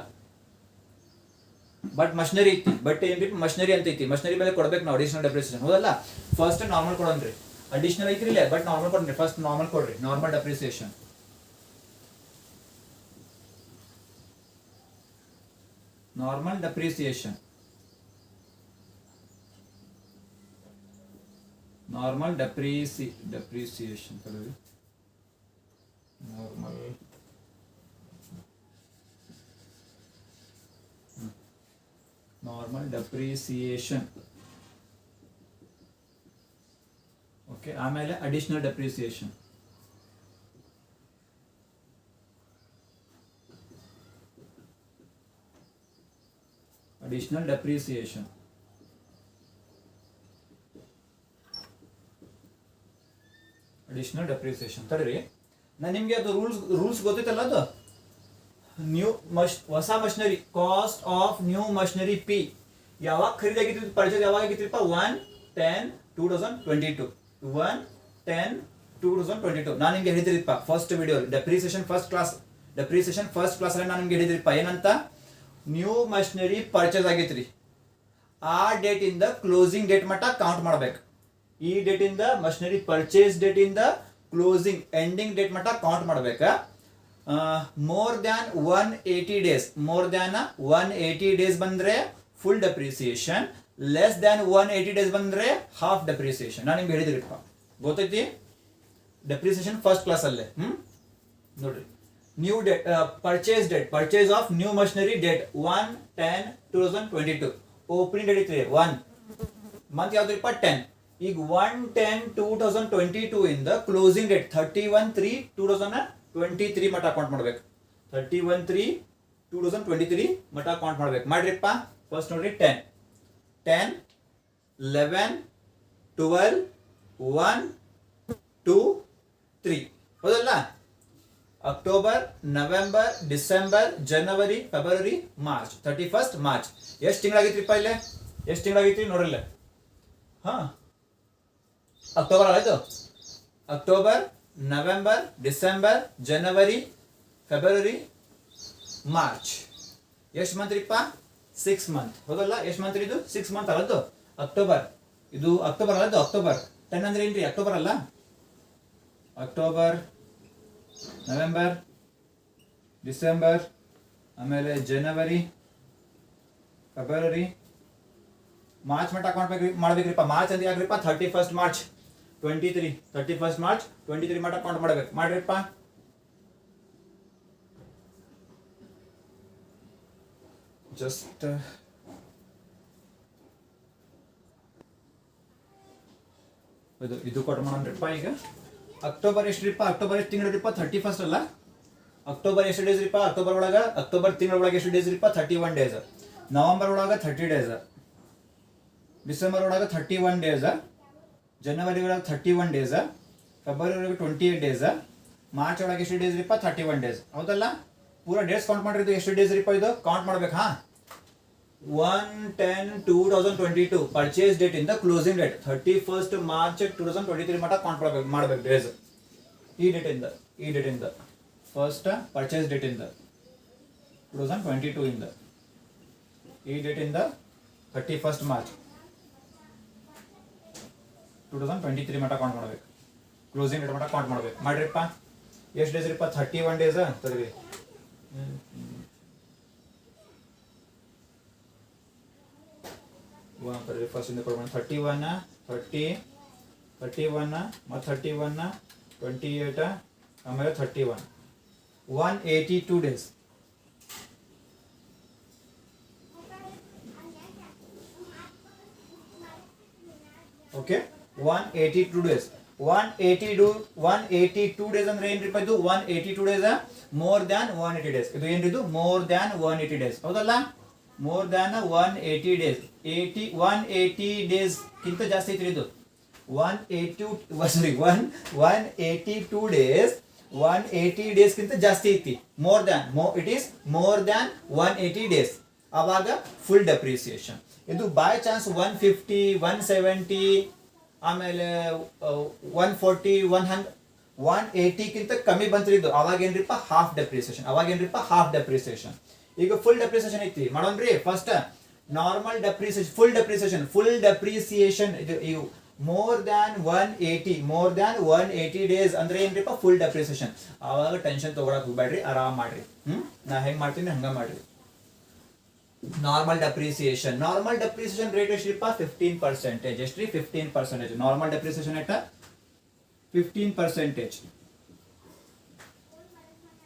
ಬಟ್ ಮಷಿನರಿ ಐತಿ. ಬಟ್ ಏನ್ರಿ ಮಷಿನರಿ ಅಂತ ಐತಿ. ಮಷಿನರಿ ಮೇಲೆ ಕೊಡ್ಬೇಕು ನಾವು ಅಡಿಷನಲ್ ಡೆಪ್ರಿಸಿಯೇಷನ್. ಹೌದಲ್ಲ? ಫಸ್ಟ್ ನಾರ್ಮಲ್ ಕೊಡೋಣ್ರಿ. ಅಡಿಷನಲ್ ಐತ್ರಿ ಇಲ್ಲ, ಬಟ್ ನಾರ್ಮಲ್ ಕೊಡ್ರಿ. ಫಸ್ಟ್ ನಾರ್ಮಲ್ ಕೊಡ್ರಿ. Normal depreciation. Normal depreciation. Normal depreciation. Normal depreciation. Okay, ಆಮೇಲೆ ಅಡಿಷನಲ್ ಡೆಪ್ರಿಸಿಯೇಷನ್. Additional depreciation. ತಡ್ರಿ, ನಾನು ನಿಮ್ಗೆ ಅದು ರೂಲ್ಸ್ ಗೊತ್ತೈತಲ್ಲ. ಅದು ಹೊಸ machinery cost of new machinery P ಯಾವಾಗ ಖರೀದಿ ಆಗಿತ್ತು? ಪರ್ಚೇಸ್ ಯಾವಾಗ ಆಗಿತ್ತಪ್ಪ? 1/10/2022. 1/10/2022. ನಾನು ನಿಮ್ಗೆ ಹೇಳಿದ್ರಿಪ್ಪ first video depreciation first class ಅಲ್ಲಿ ನಾನು ನಿಮ್ಗೆ ಹೇಳಿದ್ರಿಪ್ಪ ಏನಂತ? ನ್ಯೂ ಮಷಿನರಿ ಪರ್ಚೇಸ್ ಆಗೈತ್ರಿ. ಆ ಡೇಟ್ ಇಂದ ಕ್ಲೋಸಿಂಗ್ ಡೇಟ್ ಮಟ್ಟ ಕೌಂಟ್ ಮಾಡ್ಬೇಕು. ಈ ಡೇಟ್ ಇಂದ ಮಷಿನರಿ ಪರ್ಚೇಸ್ ಡೇಟ್ ಇಂದ ಕ್ಲೋಸಿಂಗ್ ಎಂಡಿಂಗ್ ಡೇಟ್ ಮಟ್ಟ ಕೌಂಟ್ ಮಾಡ್ಬೇಕಾ? more than 180 days. more than 180 days ಬಂದ್ರೆ full depreciation. Less than 180 days ಬಂದ್ರೆ ಹಾಫ್ ಡೆಪ್ರಿಸಿಯೇಷನ್. ನಾನು ನಿಮ್ಗೆ ಹೇಳಿದ್ರಿಪ್ಪ, ಗೊತ್ತೈತಿ? ಡೆಪ್ರಿಸಿಯೇಷನ್ ಫಸ್ಟ್ ಕ್ಲಾಸ್ ಅಲ್ಲೇ. ನೋಡ್ರಿ, new date purchase of new machinery date 1/10/2022 opening date ಇತ್ತು 1 ಮಂತ್ ಯಾವ್ದ್ರಿಪ್ಪ 10 ಈಗ 1/10/2022 ಇಂದ ಕ್ಲೋಸಿಂಗ್ ಡೇಟ್ 31/3/2023 ಮಟ್ಟ ಅಕೌಂಟ್ ಮಾಡ್ಬೇಕು 31/3/2023 ಮಟ್ಟ ಅಕೌಂಟ್ ಮಾಡ್ಬೇಕು ಮಾಡ್ರಿಪ್ಪ ಫಸ್ಟ್ ನೋಡ್ರಿ 10 10 11 12 1 2 3 ಹೌದಲ್ಲ October November December January February March 31st March ಎಷ್ಟು ತಿಂಗಳಾಗಿತ್ರಿಪ್ಪ ಇಲ್ಲೇ ಎಷ್ಟು ತಿಂಗಳಾಗಿತ್ರಿ ನೋಡ್ರಲ್ಲ ಹಾ ಅಕ್ಟೋಬರ್ ಆಯ್ತು October November December January February March ಎಷ್ಟು ಮಂತ್ ರೀಪ್ಪ 6 ಮಂತ್ ಹೌದಲ್ಲ ಎಷ್ಟು ಮಂತ್ ಇದು 6 ಮಂತ್ ಅಲ್ಲದ್ದು ಅಕ್ಟೋಬರ್ ಇದು ಅಕ್ಟೋಬರ್ ಅಲ್ಲದ್ದು ಅಕ್ಟೋಬರ್ 10 ಅಂದ್ರೆ ಏನ್ರಿ ಅಕ್ಟೋಬರ್ ಅಲ್ಲ ಅಕ್ಟೋಬರ್ ನವೆಂಬರ್ ಡಿಸೆಂಬರ್ ಆಮೇಲೆ ಜನವರಿ ಫೆಬ್ರವರಿ ಮಾರ್ಚ್ ಮಟ್ಟ ಅಕೌಂಟ್ ಮಾಡ್ಬೇಕ್ರಿಪ್ಪ ಮಾರ್ಚ್ ಅಂತ ಯಾಕ್ರಿಪ್ಪ 31st ಮಾರ್ಚ್ 23 31st ಮಾರ್ಚ್ 23 ಮಟ್ಟ ಅಕೌಂಟ್ ಮಾಡ್ಬೇಕು ಮಾಡ್ರಿಪ್ಪ ಜಸ್ಟ್ ಇದು ಕೊಟ್ಟು ಮಾಡೋಣ್ರಿಪ್ಪ ಈಗ ಅಕ್ಟೋಬರ್ ಎಷ್ಟು ರೀಪ್ಪ ಅಕ್ಟೋಬರ್ ಎಷ್ಟು ತಿಂಗಳಿರಿಪ್ಪ 31st ಅಲ್ಲ ಅಕ್ಟೋಬರ್ ಎಷ್ಟು ಡೇಸ್ ರೀಪ್ಪ ಅಕ್ಟೋಬರ್ ಒಳಗೆ ಅಕ್ಟೋಬರ್ ತಿಂಗಳ ಒಳಗೆ ಎಷ್ಟು ಡೇಸ್ ರೀಪ್ಪ 31 ಡೇಸ್ ನವೆಂಬರ್ ಒಳಗೆ 30 ಡೇಸ್ ಡಿಸೆಂಬರ್ ಒಳಗೆ 31 ಡೇಸ್ ಜನವರಿ ಒಳಗೆ 31 ಡೇಸ್ ಫೆಬ್ರವರಿ ಒಳಗೆ 28 ಡೇಸ್ ಮಾರ್ಚ್ ಒಳಗೆ ಎಷ್ಟು ಡೇಸ್ ರೀಪ್ಪ 31 ಡೇಸ್ ಹೌದಲ್ಲ ಪೂರ ಡೇಸ್ ಕೌಂಟ್ ಮಾಡಿದ್ದು ಎಷ್ಟು ಡೇಸ್ ರೀಪ್ಪ ಇದು ಕೌಂಟ್ ಮಾಡ್ಬೇಕು ಹಾ 1/10/2022 ಪರ್ಚೇಸ್ ಡೇಟ್ ಇಂದ ಕ್ಲೋಸಿಂಗ್ ಡೇಟ್ 31st ಮಾರ್ಚ್ 2023 ಮಟ್ಟ ಕೌಂಟ್ ಮಾಡ್ಬೇಕು ಡೇಸ್ ಈ ಡೇಟ್ ಇಂದ ಫಸ್ಟ್ ಪರ್ಚೇಸ್ ಡೇಟ್ ಇಂದ 2022 ಇಂದ ಈ ಡೇಟ್ ಇಂದ 31st ಮಾರ್ಚ್ 2023 ಮಟ್ಟ ಕೌಂಟ್ ಮಾಡ್ಬೇಕು ಕ್ಲೋಸಿಂಗ್ ಡೇಟ್ ಮಟ್ಟ ಕೌಂಟ್ ಮಾಡ್ಬೇಕು ಮಾಡ್ರಿಪ್ಪ ಎಷ್ಟು ಡೇಸ್ ರೀಪ್ಪ 31 ಡೇಸ್ ತರ್ರಿ ಫಸ್ಟ್ ಇಂದ ಕೊಡೋಣ 31 30 31 ಮತ್ತು 31 28 ಆಮೇಲೆ 31 182 ಡೇಸ್ ಓಕೆ 182 ಡೇಸ್ 182 ಡೇಸ್ ಅಂದ್ರೆ ಏನ್ರಿಪ್ಪ ಇದು 182 ಡೇಸ್ ಮೋರ್ ದ್ಯಾನ್ 180 ಡೇಸ್ ಇದು ಏನ್ರಿ ಇದು ಮೋರ್ ದ್ಯಾನ್ 180 ಡೇಸ್ ಹೌದಲ್ಲ ಮೋರ್ ದ್ಯಾನ್ 180 ಡೇಸ್ 180 ಡೇಸ್ ಕಿಂತ ಜಾಸ್ತಿ ಐತ್ರಿ ಇದು 182 ಡೇಸ್ 180 ಡೇಸ್ ಕಿಂತ ಜಾಸ್ತಿ ಐತಿ it is more than 180 days ಅವಾಗ ಫುಲ್ ಡೆಪ್ರಿಸಿಯೇಷನ್ ಇದು ಬೈ ಚಾನ್ಸ್ 150 170 ಆಮೇಲೆ 140 180 ಕಿಂತ ಕಮ್ಮಿ ಬಂತ್ರಿ ಇದು ಅವಾಗ ಏನ್ರಿಪ್ಪ ಹಾಫ್ ಡೆಪ್ರಿಸಿಯೇಷನ್ ಈಗ ಫುಲ್ ಡೆಪ್ರಿಸಿಯೇಷನ್ ಐತಿ ಮಾಡೋಣ್ರಿ first normal depreciation full depreciation ಇದು ಮೋರ್ ದ್ಯಾನ್ 180 ಡೇಸ್ ಅಂದ್ರೆ ಏನ್ರಿಪ್ಪ ಫುಲ್ ಡೆಪ್ರಿಸಿಯೇಷನ್ ಅವಾಗ ಟೆನ್ಷನ್ ತಗೊಳಕ್ ಹೋಗ್ಬೇಡ್ರಿ ಆರಾಮ್ ಮಾಡ್ರಿ ನಾ ಹೆಂಗ್ ಮಾಡ್ತೀನಿ ಹಂಗ ಮಾಡ್ರಿ ನಾರ್ಮಲ್ ಡೆಪ್ರಿಸಿಯೇಷನ್ ರೇಟ್ ಎಷ್ಟ್ರಿಪ್ಪ 15% ಎಷ್ಟ್ರಿ 15% ನಾರ್ಮಲ್ ಡೆಪ್ರಿಸಿಯೇಷನ್ ಎಷ್ಟ 15%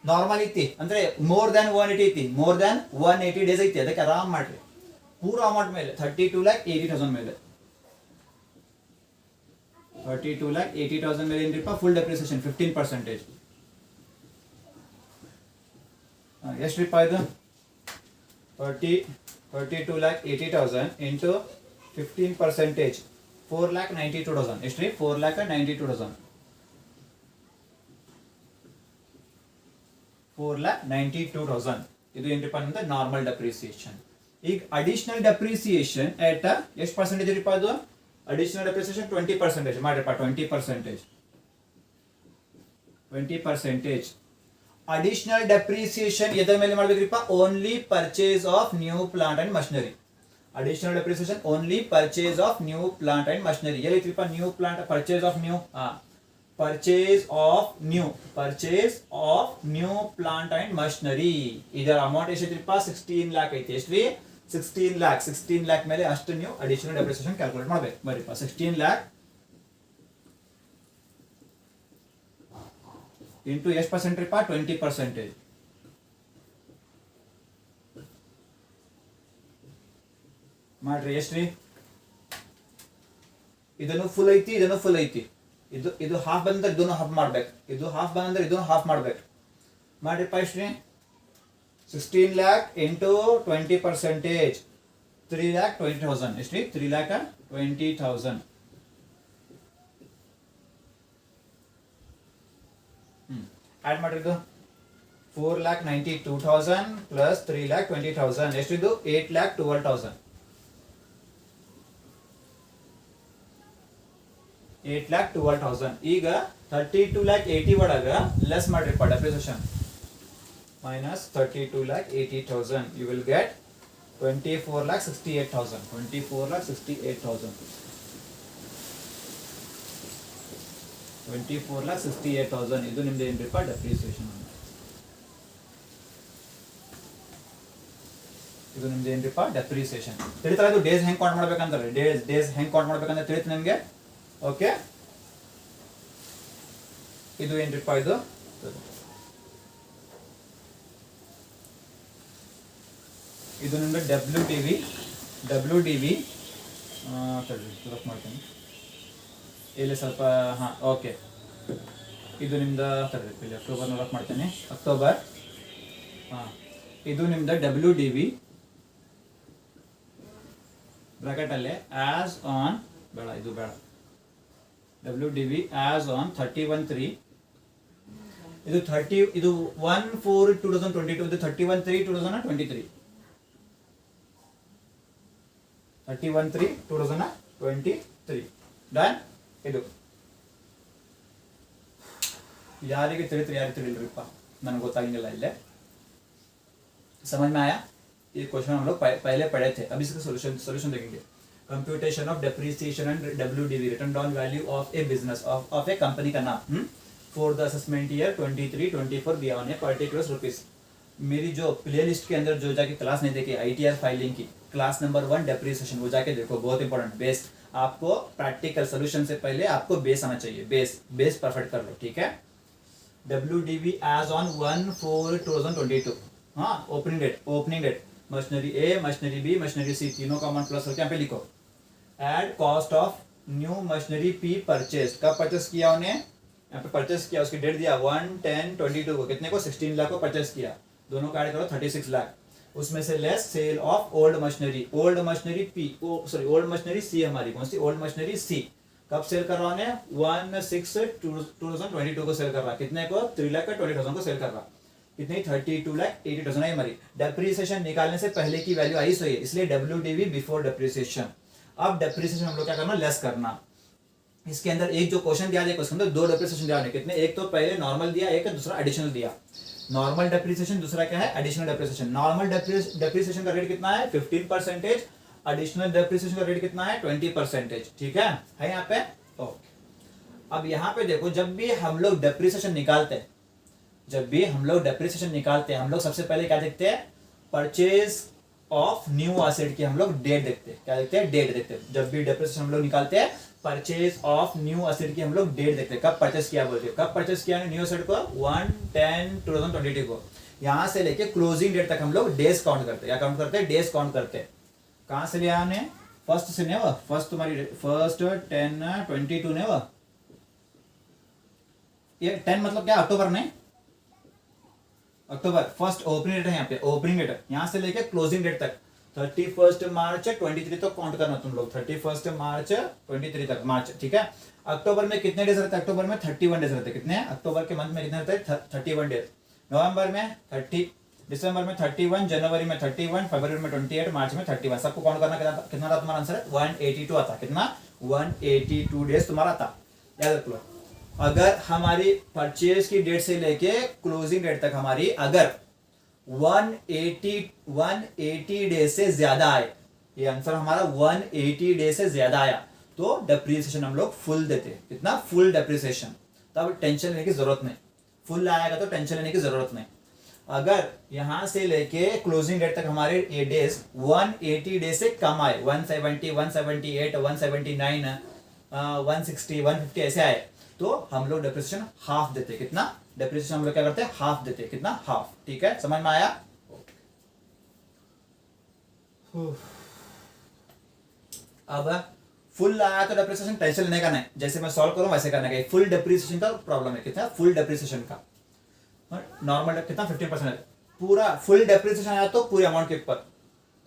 ನಾರ್ಮಲ್ ಐತಿ ಅಂದ್ರೆ ಮೋರ್ ದ್ಯಾನ್ 180 ಐತಿ ಮೋರ್ ದ್ಯಾನ್ 180 ಡೇಸ್ ಐತಿ ಅದಕ್ಕೆ ಆರಾಮ್ ಮಾಡ್ರಿ ಪೂರ ಅಮೌಂಟ್ ಮೇಲೆ 32,80,000 ಮೇಲೆ 32,80,000 ಮೇಲೆ ಏನ್ರಿಪ್ಪ ಫುಲ್ ಡೆಪ್ರಿಸಿಯೇಷನ್ 15% ಎಷ್ಟ್ರಿಪ್ಪ ಇದು 32,80,000 into 15% 4,92,000 ಎಷ್ಟ್ರಿ 4,92,000 4,92,000 ಇದು ಏನ್ರಿಪ್ಪ ಅಂದ್ರೆ ನಾರ್ಮಲ್ ಡೆಪ್ರಿಸಿಯೇಷನ್ ಈಗ ಅಡಿಷನಲ್ ಡೆಪ್ರಿಸಿಯೇಷನ್ ಎಟ್ ಎಷ್ಟು ಪರ್ಸೆಂಟೇಜ್ ರೀಪ್ಪ ಅದು ಅಡಿಷನಲ್ ಡೆಪ್ರಿಸಿಯೇಷನ್ 20% ಮಾಡ್ರಿಪ್ಪ 20% ಅಡಿಷನಲ್ ಡೆಪ್ರಿಸಿಯೇಷನ್ ಎದ್ರ ಮೇಲೆ ಮಾಡ್ಬೇಕ್ರಿಪ್ಪ only purchase of new plant and machinery additional depreciation only purchase of new plant and machinery ಎಲ್ಲೈತ್ರಿಪ್ಪ new plant purchase of new plant and machinery ಇದರ amount ಎಷ್ಟೈತ್ರಿಪ್ಪ 16 lakh ಐತಿ ಎಷ್ಟ್ರಿ 16 lakh ಮೇಲೆ ಅಷ್ಟು ನೀವು ಅಡಿಷನಲ್ ಡೆಪ್ರಿಸಿಯೇಷನ್ ಕ್ಯಾಲ್ಕುಲೇಟ್ ಮಾಡ್ಬೇಕು ಬರೀಪ್ಪ 16 lakh ಇಂಟು ಎಷ್ಟು ಪರ್ಸೆಂಟ್ ರೀಪ 20%. ಮಾಡ್ರಿ ಎಷ್ಟ್ರಿ, ಇದನ್ನು ಫುಲ್ ಐತಿ, ಇದನ್ನು ಫುಲ್ ಐತಿ, ಇದು ಹಾಫ್ ಬಂದ್ರೆ ಇದನ್ನು ಹಾಫ್ ಮಾಡ್ಬೇಕು, ಇದು ಹಾಫ್ ಬಂದ್ರೆ ಇದನ್ನು ಹಾಫ್ ಮಾಡ್ಬೇಕು. ಮಾಡ್ರಿಪ್ಪ ಎಷ್ಟ್ರಿ, 16 lakh ಇಂಟು 20%, 3,20,000. ಎಷ್ಟ್ರಿ, 3,20,000. ಆಡ್ ಮಾಡಿದ್ದು 4,92,000 ಪ್ಲಸ್ 3,20,000 ಎಷ್ಟಿದು 8,12,000. 8,12,000. ಈಗ 32,80,000 ಒಳಗ less ಮಾಡ್ರಿಪ್ಪ depreciation, minus 32,80,000. You will get 24,68,000. 24,68,000. 24,68,000. ಇದು ನಿಮ್ದು ಏನ್ರಿಪ್ಪ ಡೆಪ್ರಿಸಿಯೇಷನ್. ಇದು ನಿಮ್ದು ಏನ್ರಿಪ್ಪ ಡೆಪ್ರಿಸಿಯೇಷನ್. ತಿಳಿತಾರ ಇದು ಡೇಸ್ ಹೆಂಗ್ ಕೌಂಟ್ ಮಾಡ್ಬೇಕಂತಾರೆ, ಡೇಸ್ ಹೆಂಗ್ ಕೌಂಟ್ ಮಾಡ್ಬೇಕಂತ ತಿಳಿತು ನಿಮ್ಗೆ. ಓಕೆ, ಇದು ಏನ್ರಿಪ್ಪ, ಇದು ಇದು ನಿಮ್ದು ಡಬ್ಲ್ಯೂ ಡಿ ವಿ ಮಾಡ್ತೀನಿ ಇಲ್ಲಿ ಸ್ವಲ್ಪ. ಹಾಂ, ಓಕೆ, ಇದು ನಿಮ್ದು ಇಲ್ಲಿ ಅಕ್ಟೋಬರ್ ನೋಡಕ್ ಮಾಡ್ತೀನಿ, ಅಕ್ಟೋಬರ್. ಹಾಂ, ಇದು ನಿಮ್ದು ಡಬ್ಲ್ಯೂ ಡಿ ವಿ ಬ್ರಾಕೆಟಲ್ಲೇ ಆಸ್ ಆನ್, ಬೇಡ ಇದು ಬೇಡ, W D V as on 31/3. ಇದು 1/4/2022, ಇದು 31/3/2023. 31/3/2023 ಡನ್. ಇದು ಯಾರಿಗೆ ತಿಳಿತ್ರಿ, ಯಾರಿಗೆ ತಿಳಿಲ್ರಿಪ್ಪ, ನನಗೆ ಗೊತ್ತಾಗಿಲ್ಲ ಇಲ್ಲೇ. समझ में आया? ये क्वेश्चन हम लोग पहले पढ़े थे, अब इसका सॉल्यूशन देखेंगे. Computation of depreciation and WDV, return down value of A business of A company का नाम फॉर द असेसमेंट ईयर 23-24 दिया ऑन ए पर्टिकुलर रुपीज. मेरी जो प्ले लिस्ट के अंदर जो जाके क्लास नहीं देखी ITR फाइलिंग की, क्लास नंबर 1 डेप्रिसिएशन, वो जाके देखो, बहुत इंपॉर्टेंट. बेस, आपको प्रैक्टिकल सोल्यूशन से पहले आपको बेस आना चाहिए, बेस परफेक्ट कर लो, ठीक है. WDV as on 1/4/2022. हाँ, opening date machinery A, machinery B, machinery C, तीनों का अमाउंट प्लस करके यहाँ पे लिखो. Add cost of new machinery P purchase, कब परचेस किया उन्हें, यहाँ पे परचेस किया, उसकी डेट दिया 1/10/22 को, कितने को 16 लाख को परचेस किया, दोनों का ऐड करो 36 लाख. उसमें से less sale of old machinery P, old machinery C, हमारी कौन सी, ओल्ड मशीनरी सी, कब सेल कर रहा है 1/6/2022 को सेल कर रहा, कितने को 3,20,000 को सेल कर रहा, कितनी 32,80,000 है हमारी. डेप्रिसिएशन निकालने से पहले की वैल्यू आई सही है, इसलिए WDV बिफोर डेप्रिसिएशन. अब डेप्रिसिएशन हम लोग क्या करना, लेस करना. इसके अंदर एक जो क्वेश्चन दिया है, उसके अंदर 2 डेप्रिसिएशन दिया है, कितने, एक तो पहले नॉर्मल दिया, एक दूसरा एडिशनल दिया. नॉर्मल डेप्रिसिएशन, दूसरा क्या है एडिशनल डेप्रिसिएशन. नॉर्मल डेप्रिसिएशन का रेट कितना है 15%, एडिशनल डेप्रिसिएशन का रेट कितना है 20%, ठीक है यहाँ पे. ओके, अब यहाँ पे देखो, जब भी हम लोग डेप्रिसिएशन निकालते हैं, हम लोग सबसे पहले क्या देखते हैं, परचेज ऑफ न्यू एसेट की हम लोग डेट देखते हैं. क्या देखते हैं, डेट देखते हैं. जब भी डेप्रिसिएशन हम लोग निकालते हैं, परचेज ऑफ न्यू एसेट की हम लोग डेट देखते हैं, कब परचेस किया बोलते हैं, कब परचेस किया न्यू एसेट को 1/10/2022 को. यहाँ से लेके क्लोजिंग डेट तक हम लोग डेज काउंट करते हैं. क्या काउंट करते हैं, डेज काउंट करते हैं. कहाँ से लिया हमने, फर्स्ट से नहीं हुआ, फर्स्ट तुम्हारी फर्स्ट 10/22 ने हुआ, ये 10 मतलब क्या, अक्टूबर नहीं, अक्टूबर फर्स्ट ओपनिंग डेट है, यहाँ पे ओपनिंग डेट है, यहाँ से लेके क्लोजिंग डेट तक 31 मार्च 23 तक काउंट करना तुम लोग, 31 मार्च 23 तक, मार्च, ठीक है. अक्टूबर में कितने डेज रहते हैं, अक्टूबर में 31 डेज रहते हैं, कितने, अक्टूबर के मंथ में कितने रहते हैं 31 डेज. नवंबर में 30, दिसंबर में 31, जनवरी में 31, फरवरी में 28, मार्च में 31, सबको काउंट करना कितना था तुम्हारा आंसर है 182 आता. कितना, 182 डेज तुम्हारा था, याद रख लो. अगर हमारी परचेज की डेट से लेके क्लोजिंग डेट तक हमारी अगर 180 डेज से ज्यादा आए, ये आंसर हमारा 180 डेज से ज्यादा आया, तो डेप्रिसिएशन हम लोग फुल देते हैं. कितना, फुल डेप्रिसिएशन. तब टेंशन लेने की जरूरत नहीं, फुल आएगा तो टेंशन लेने की जरूरत नहीं. अगर यहां से लेके क्लोजिंग डेट तक हमारे ये डेज 180 डेज से कम आए, 170, 178, 179, 160, 150 ऐसे आए, तो हम लोग डेप्रिसिएशन हाफ देते. कितना, डेप्रिसिएशन हम लोग क्या करते हैं, हाफ देते हैं, कितना, हाफ, ठीक है, समझ में आया। अब फुल आया तो डेप्रिसिएशन टेंशन लेने का नहीं, जैसे मैं सॉल्व करूं वैसे करने का। फुल डेप्रिसिएशन का प्रॉब्लम है, कितना फुल डेप्रिसिएशन का, नॉर्मल कितना 15% है, पूरा फुल डेप्रिसिएशन आया तो पूरे अमाउंट के ऊपर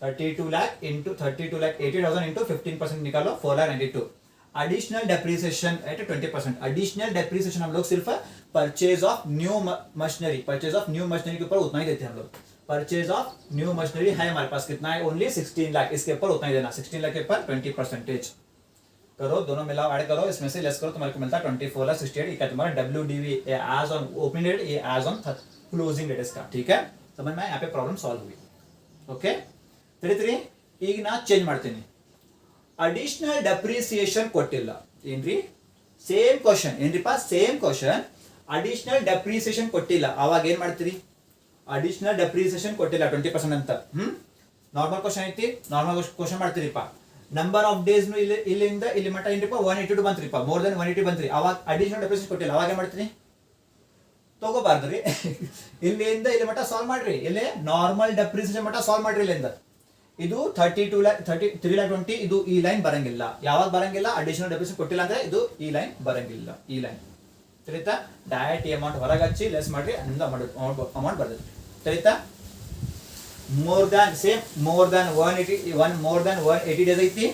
32 लाख इंटू 32,80,000 इंटू 15% निकालो 4,92,000। Additional depreciation eight 20%। Additional depreciation हम लोग सिर्फ purchase of new machinery, purchase of new machinery के ऊपर उतना ही देते हैं हम लोग। परचेज ऑफ न्यू मशीनरी है हमारे पास, कितना है, ओनली 16 लाख, इसके ऊपर उतना ही देना, 16 लाख के ऊपर 20% करो, दोनों मिलाओ, ऐड करो, इसमें से लेस करो, तुम्हारे को मिलता है 24,68। क्या तुम्हारा WDV as on opening date, ये एज ऑन क्लोजिंग डेट इसका, ठीक है, समझ में, यहाँ पे प्रॉब्लम सॉल्व हुई। ओके, ತಿಳಿ ಈಗ ನಾ ಚೇಂಜ್ ಮಾಡ್ತೀನಿ, ಅಡಿಷನಲ್ ಡೆಪ್ರಿಸಿಯೇಷನ್ ಕೊಟ್ಟಿಲ್ಲ ಏನ್ರಿ, ಸೇಮ್ ಕ್ವಶನ್ ಏನ್ರಿಪ್ಪ, ಸೇಮ್ ಕ್ವಶನ್, ಅಡಿಷನಲ್ ಡೆಪ್ರಿಸಿಯೇಷನ್ ಕೊಟ್ಟಿಲ್ಲ, ಅವಾಗ ಏನ್ ಮಾಡ್ತೀರಿ, ಅಡಿಷನಲ್ ಡೆಪ್ರಿಸಿಯೇಷನ್ ಕೊಟ್ಟಿಲ್ಲ 20% ಅಂತ, ನಾರ್ಮಲ್ ಕ್ವಶನ್ ಐತಿ, ನಾರ್ಮಲ್ ಕ್ವಶನ್ ಮಾಡ್ತೀರಿಪ್ಪ, ನಂಬರ್ ಆಫ್ ಡೇಸ್ ಇಲ್ಲಿಂದ ಇಲ್ಲಿ ಮಟ್ಟ ಏನ್ರಿಪ್ಪ 182 ಬಂತ್ರಿಪ್ಪ, ಮೋರ್ ದನ್ 180 ಬಂತ್ರಿ, ಅವಾಗ ಅಡಿಷನಲ್ ಡೆಪ್ರಿಸಿಯೇಷನ್ ಕೊಟ್ಟಿಲ್ಲ, ಅವಾಗ ಏನ್ ಮಾಡ್ತೀರಿ, ತಗೋಬಾರ್ದ್ರಿ ಇಲ್ಲಿಂದ ಇಲ್ಲಿ ಮಟ್ಟ ಸಾಲ್ವ್ ಮಾಡ್ರಿ, ಇಲ್ಲಿ ನಾರ್ಮಲ್ ಡೆಪ್ರಿಸಿಯೇಷನ್ ಮಟ್ಟ ಸಾಲ್ವ್ ಮಾಡ್ರಿ, ಇಲ್ಲಿಂದ ಇದು 3,20,000 ಇದು ಈ ಲೈನ್ ಬರಂಗಿಲ್ಲ, ಯಾವಾಗ ಬರಂಗಿಲ್ಲ, ಅಡಿಷನಲ್ ಡೆಪ್ರಿಸಿಯೇಷನ್ ಕೊಟ್ಟಿಲ್ಲ ಅಂದ್ರೆ ಇದು ಈ ಲೈನ್ ಬರಂಗಿಲ್ಲ, ಈ ಲೈನ್ ತಿಳಿತಾ, ಡೈರೆಕ್ಟ್ ಈ ಅಮೌಂಟ್ ಹೊರಗೆ ಹಚ್ಚಿ ಲೆಸ್ ಮಾಡ್ರಿ, ಅಲ್ಲಿಂದ ಅಮೌಂಟ್ ಬರ್ತದೆ, ತಿಳಿತಾ, more than same, more than 180 days ಐತಿ,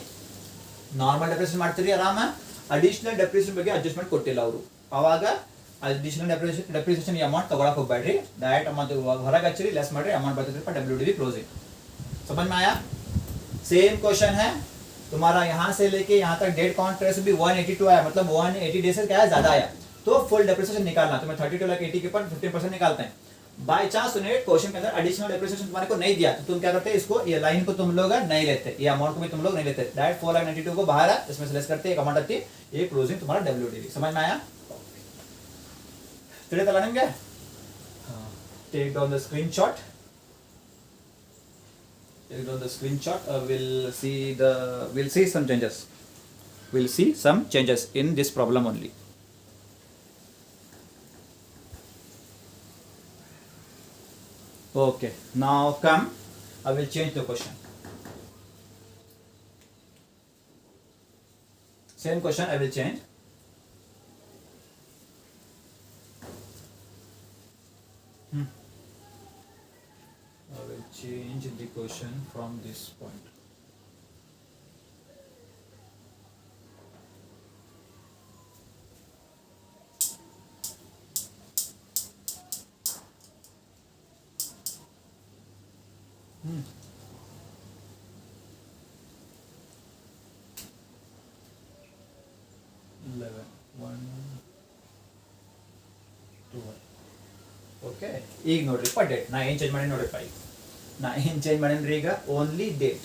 ನಾರ್ಮಲ್ ಡೆಪ್ರಿಸಿಯೇಷನ್ ಮಾಡ್ತೀರಿ ಆರಾಮ, ಅಡಿಷನಲ್ ಡೆಪ್ರಿಸಿಯೇಷನ್ ಬಗ್ಗೆ ಅಡ್ಜಸ್ಟ್ಮೆಂಟ್ ಕೊಟ್ಟಿಲ್ಲ ಅವರು, ಅವಾಗ ಅಡಿಷನಲ್ ಡೆಪ್ರಿಸಿಯೇಷನ್ ಈ ಅಮೌಂಟ್ ತಗೊಳಕ್ ಹೋಗ್ಬೇಡ್ರಿ, ಡೈರೆಕ್ಟ್ ಅಮೌಂಟ್ ಹೊರಗೆ ಹಚ್ಚಿರಿ, ಲೆಸ್ ಮಾಡ್ರಿ, ಅಮೌಂಟ್ ಬರ್ತದೆ WDV ಕ್ಲೋಸಿಂಗ್, समझ में आया। सेम क्वेश्चन है तुम्हारा, यहाँ से लेके यहाँ तक डेट काउंट ट्रेस भी 182 आया, मतलब 180 डेज से क्या है, ज्यादा आया, तो फुल डेप्रिसिएशन निकालना, तुम्हें 32,80,000 के ऊपर 15% निकालते हैं। बाय चांस तुमने क्वेश्चन के अंदर एडिशनल डेप्रिसिएशन तुम्हारे को नहीं दिया, तो तुम क्या करते हैं, इसको ये लाइन को तुम लोग नहीं लेते, ये अमाउंट को भी तुम लोग नहीं लेते, डायरेक्ट 4,92,000 को बाहर है, इसमें से लेस करते एक अमाउंट आती है, ये क्लोजिंग तुम्हारा WDV, समझ में आया, ತಿಳಿತಲ್ಲ ನಿಮಗೆ, take down the screenshot, take down the screenshot, we'll see some changes, we'll see some changes in this problem only. Okay, now come, I will change the question, same question I will change, I will change the question from this point. Hmm. 11, 1, 2, 1. Okay, ಈಗ ನೋಡ್ರಿಪ್ಪ date ನಾ ಏನು change ಮಾಡಿ ನೋಡ್ರಿಪ್ಪ, ಈಗ ನಾ ಏನು change ಮಾಡೀನಿ ಈಗ, only date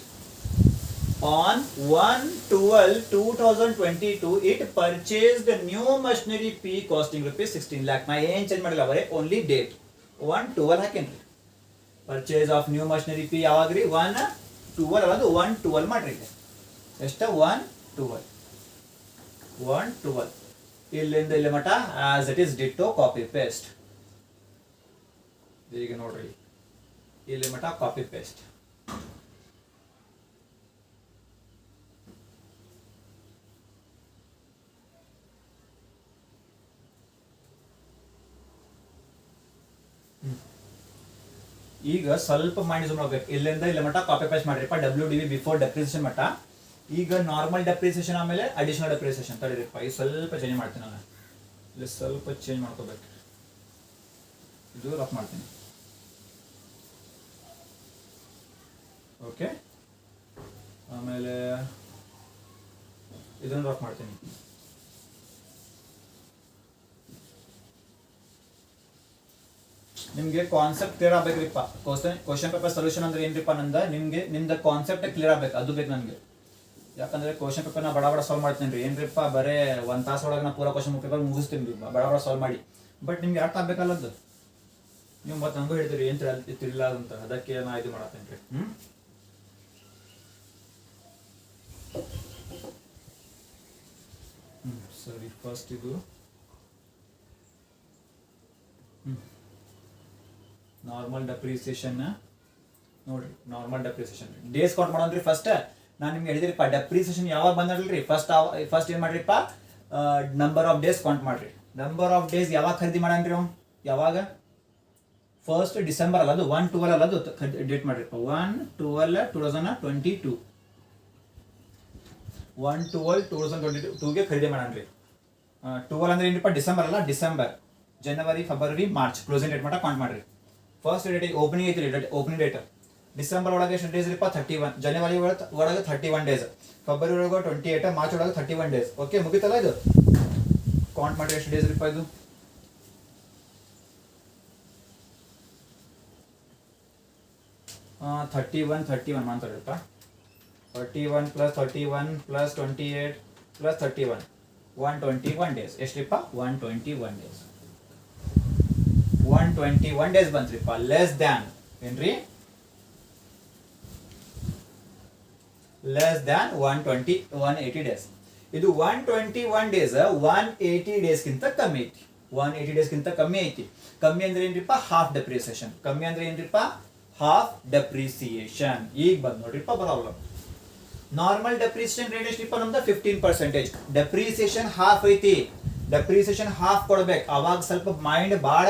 on 1/12/2022 it purchased new machinery P costing ₹16 lakh, ನಾ ಏನು ಚೇಂಜ್ ಮಾಡಿಲ್ಲ, ಬರೀ ಓನ್ಲಿ ಡೇಟ್ 1/12 ಹಾಕೇನ್ರಿ, purchase of new machinery P ಯಾವಾಗ್ರಿ 1/12 ಅದು 1/12 ಮಾಡ್ರಿ, ಎಷ್ಟ 1/12 ಇಲ್ಲಿಂದ ಇಲ್ಲಿ ಮಟ as it is ditto copy paste, ಈಗ ನೋಡ್ರಿ ಇಲ್ಲಿ ಮಟ ಕಾಪಿ ಪೇಸ್ಟ್, ಈಗ ಸ್ವಲ್ಪ ಮೈಂಡ್ ಜೂಮ್ ಆಗ್ಬೇಕು, ಇಲ್ಲಿಂದ ಇಲ್ಲಿ ಮಟ ಕಾಪಿ ಪೇಸ್ಟ್ ಮಾಡ್ರಿಪ್ಪ, WDV ಬಿಫೋರ್ ಡೆಪ್ರಿಸಿಯೇಷನ್ ಮಟ, ಈಗ ನಾರ್ಮಲ್ ಡೆಪ್ರಿಸಿಯೇಷನ್ ಆಮೇಲೆ ಅಡಿಷನಲ್ ಡೆಪ್ರಿಸಿಯೇಷನ್, ತಡೀರಿಪ್ಪ ಈಗ ಸ್ವಲ್ಪ ಚೇಂಜ್ ಮಾಡ್ತೀನಿ ನಾನು, ಇಲ್ಲಿ ಸ್ವಲ್ಪ ಚೇಂಜ್ ಮಾಡ್ಕೋಬೇಕು, ಇದು ರಫ್ ಮಾಡ್ತೀನಿ, ಓಕೆ, ಆಮೇಲೆ ಇದನ್ನು ರಫ್ ಮಾಡ್ತೀನಿ, ನಿಮಗೆ ಕಾನ್ಸೆಪ್ಟ್ ಕ್ಲಿಯರ್ ಆಗ್ಬೇಕ್ರಿಪ್ಪ, ಕ್ವಶನ್ ಪೇಪರ್ ಸೊಲ್ಯೂಷನ್ ಅಂದ್ರೆ ಏನ್ರಿಪ್ಪ, ನಿಮ್ದು ಕಾನ್ಸೆಪ್ಟ್ ಕ್ಲಿಯರ್ ಆಗ್ಬೇಕು, ಅದು ಬೇಕು ನನಗೆ, ಯಾಕಂದ್ರೆ ಕ್ವಶನ್ ಪೇಪರ್ ನಾ ಬಡ ಸಾಲ್ವ್ ಮಾಡ್ತೀನಿ ರೀ, ಏನ್ರಿಪ್ಪ ಬರೇ 1 ತಾಸು ಒಳಗೆ ನಾ ಪೂರಾ ಕ್ವಶನ್ ಪೇಪರ್ ಮುಗಿಸ್ತೀನಿ ರೀ, ಬಡ ಸಾಲ್ವ್ ಮಾಡಿ, ಬಟ್ ನಿಮ್ಗೆ ಅರ್ಥ ಆಗ್ಬೇಕಲ್ಲದ್ದು, ನೀವು ಮತ್ತೆ ನಂಗೂ ಹೇಳ್ತೀರಿ ಏನು ತಿಳಿಲ್ಲ ಅಂತ, ಅದಕ್ಕೆ ನಾ ಇದು ಮಾಡತ್ತೇನೆ ರೀ, ಸರಿ, ಫಸ್ಟ್ ಇದು ನಾರ್ಮಲ್ ಡೆಪ್ರಿಸಿಯೇಷನ್ ನೋಡ್ರಿ, ನಾರ್ಮಲ್ ಡೆಪ್ರಿಸಿಯೇಷನ್ ಡೇಸ್ ಕೌಂಟ್ ಮಾಡೋಣ್ರಿ. ಫಸ್ಟ್ ನಾನು ನಿಮ್ಗೆ ಹೇಳಿದ್ರಿಪ್ಪ ಡೆಪ್ರಿಸಿಯೇಷನ್ ಯಾವಾಗ ಬಂದಲ್ರಿ, ಫಸ್ಟ್ ಏನು ಮಾಡ್ರಿಪ್ಪ, ನಂಬರ್ ಆಫ್ ಡೇಸ್ ಕೌಂಟ್ ಮಾಡ್ರಿ. ನಂಬರ್ ಆಫ್ ಡೇಸ್ ಯಾವಾಗ ಖರೀದಿ ಮಾಡಣ್ರಿ ನಾವು, ಯಾವಾಗ 1st ಡಿಸೆಂಬರ್ ಅಲ್ಲ, ಅದು 1/12 ಅಲ್ಲ, ಅದು ಡೇಟ್ ಮಾಡ್ರಿಪ್ಪ 1/12/2022 1/12/2022ಗೆ ಖರೀದಿ ಮಾಡಣ್ರಿ. 12 ಅಂದ್ರೆ ಏನ್ರಿಪ್ಪ, ಡಿಸೆಂಬರ್ ಅಲ್ಲ, ಡಿಸೆಂಬರ್, ಜನವರಿ, ಫೆಬ್ರವರಿ, ಮಾರ್ಚ್ ಕ್ಲೋಸಿಂಗ್ ಡೇಟ್ ಮಟ್ಟ ಕೌಂಟ್ ಮಾಡ್ರಿ. ಫಸ್ಟ್ ಡೇಟ್ ಓಪನಿಂಗ್ ಐತ್ರಿ, ಓಪನಿಂಗ್ ಡೇಟ್ ಡಿಸೆಂಬರ್ ಒಳಗೆ ಎಷ್ಟು ಡೇಸ್ ಇರಪ್ಪ, 31, ಜನವರಿ ಒಳಗೆ 31 ಡೇಸ್, ಫೆಬ್ರವರಿ ಒಳಗೆ 28, ಮಾರ್ಚ್ ಒಳಗೆ 31 ಡೇಸ್. ಓಕೆ, ಮುಗಿತಲ್ಲ ಇದು, ಕೌಂಟ್ ಮಾಡಿ ಎಷ್ಟು ಡೇಸ್ ಇರಪ್ಪ ಇದು. ಹಾಂ 31 ಮಾತಾಡಿರಪ್ಪ, 31 + 31 + 28 + 31 121 ಡೇಸ್. ಎಷ್ಟ್ರಿಪ್ಪ, 121 ಡೇಸ್. 121 ಡೇಸ್ ಬಂತ್ರಿಪ್ಪ. ಲೆಸ್ ದ್ಯಾನ್ ಏನ್ರಿ, ಲೆಸ್ ದ್ಯಾನ್ 180 ಡೇಸ್. ಇದು 121 ಡೇಸ್ 180 ಡೇಸ್ಗಿಂತ ಕಮ್ಮಿ ಐತಿ. 180 ಡೇಸ್ಗಿಂತ ಕಮ್ಮಿ ಐತಿ. ಕಮ್ಮಿ ಅಂದ್ರೆ ಏನ್ರಿಪ್ಪ, ಹಾಫ್ ಡೆಪ್ರಿಸಿಯೇಷನ್. ಕಮ್ಮಿ ಅಂದ್ರೆ ಏನ್ರಿಪ್ಪ, ಹಾಫ್ ಡೆಪ್ರಿಸಿಯೇಷನ್. ಈಗ ಬಂದ್ ನೋಡ್ರಿಪ್ಪ ಪ್ರಾಬ್ಲಮ್. ನಾರ್ಮಲ್ ಡೆಪ್ರಿಸಿಯೇಷನ್ ರೇಟ್ ಎಷ್ಟಿಪ್ಪ ನಮ್ದು, 15%. ಡೆಪ್ರಿಸಿಯೇಷನ್ ಹಾಫ್ ಐತಿ, ಡೆಪ್ರಿಸಿಯೇಷನ್ ಹಾಫ್ ಕೊಡ್ಬೇಕು. ಅವಾಗ ಸ್ವಲ್ಪ ಮೈಂಡ್ ಭಾಳ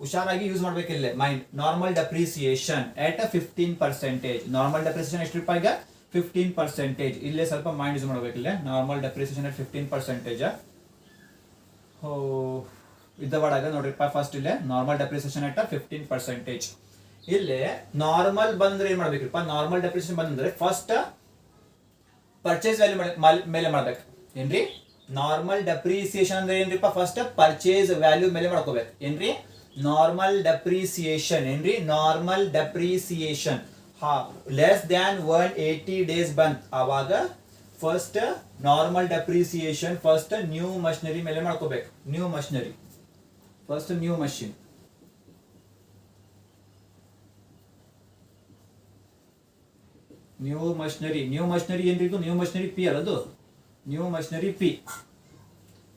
ಹುಷಾರಾಗಿ ಯೂಸ್ ಮಾಡ್ಬೇಕಿಲ್ಲ ಮೈಂಡ್. ನಾರ್ಮಲ್ ಡೆಪ್ರಿಸಿಯೇಷನ್ ಎಟ್ 15%. ನಾರ್ಮಲ್ ಡೆಪ್ರಿಸಿಯೇಷನ್ ಎಷ್ಟಿಪ್ಪ ಈಗ, 15%. ಇಲ್ಲೇ ಸ್ವಲ್ಪ ಮೈಂಡ್ ಯೂಸ್ ಮಾಡ್ಬೇಕಿಲ್ಲ. ನಾರ್ಮಲ್ ಡೆಪ್ರಿಸಿಯೇಷನ್ ಎಟ್ 15%. ಇದ್ದವಾಡಾಗ ನೋಡ್ರಿಪ್ಪ, ಫಸ್ಟ್ ಇಲ್ಲೇ ನಾರ್ಮಲ್ ಡೆಪ್ರಿಸಿಯೇಷನ್ ಎಟ್ 15%. ಇಲ್ಲೇ ನಾರ್ಮಲ್ ಬಂದ್ರೆ ಏನ್ ಮಾಡ್ಬೇಕ್ರಿಪ್ಪ, ನಾರ್ಮಲ್ ಡೆಪ್ರಿಸಿಯೇಷನ್ ಬಂದ್ರೆ ಫಸ್ಟ್ ಪರ್ಚೇಸ್ ವ್ಯಾಲ್ಯೂ ಮೇಲೆ ಮಾಡ್ಬೇಕು ಏನ್ರಿ. ನಾರ್ಮಲ್ ಡೆಪ್ರಿಸಿಯೇಷನ್ ಅಂದ್ರೆ ಏನ್ರಿಪ್ಪ, ಫಸ್ಟ್ ಪರ್ಚೇಸ್ ವ್ಯಾಲ್ಯೂ ಮೇಲೆ ಮಾಡ್ಕೋಬೇಕು ಏನ್ರಿ. ನಾರ್ಮಲ್ ಡೆಪ್ರಿಸಿಯೇಷನ್ ಏನ್ರಿ, normal depreciation less than 180 days ಬಂತ್ ಅವಾಗ first normal depreciation first new machinery ಮೇಲೆ ಮಾಡ್ಕೋಬೇಕು. New machinery first, new machine, new machinery. New machinery ಏನ್ರಿ ಇದು, ನ್ಯೂ ಮಷಿನರಿ ಪಿ ಅಲ್ಲದು, new machinery P.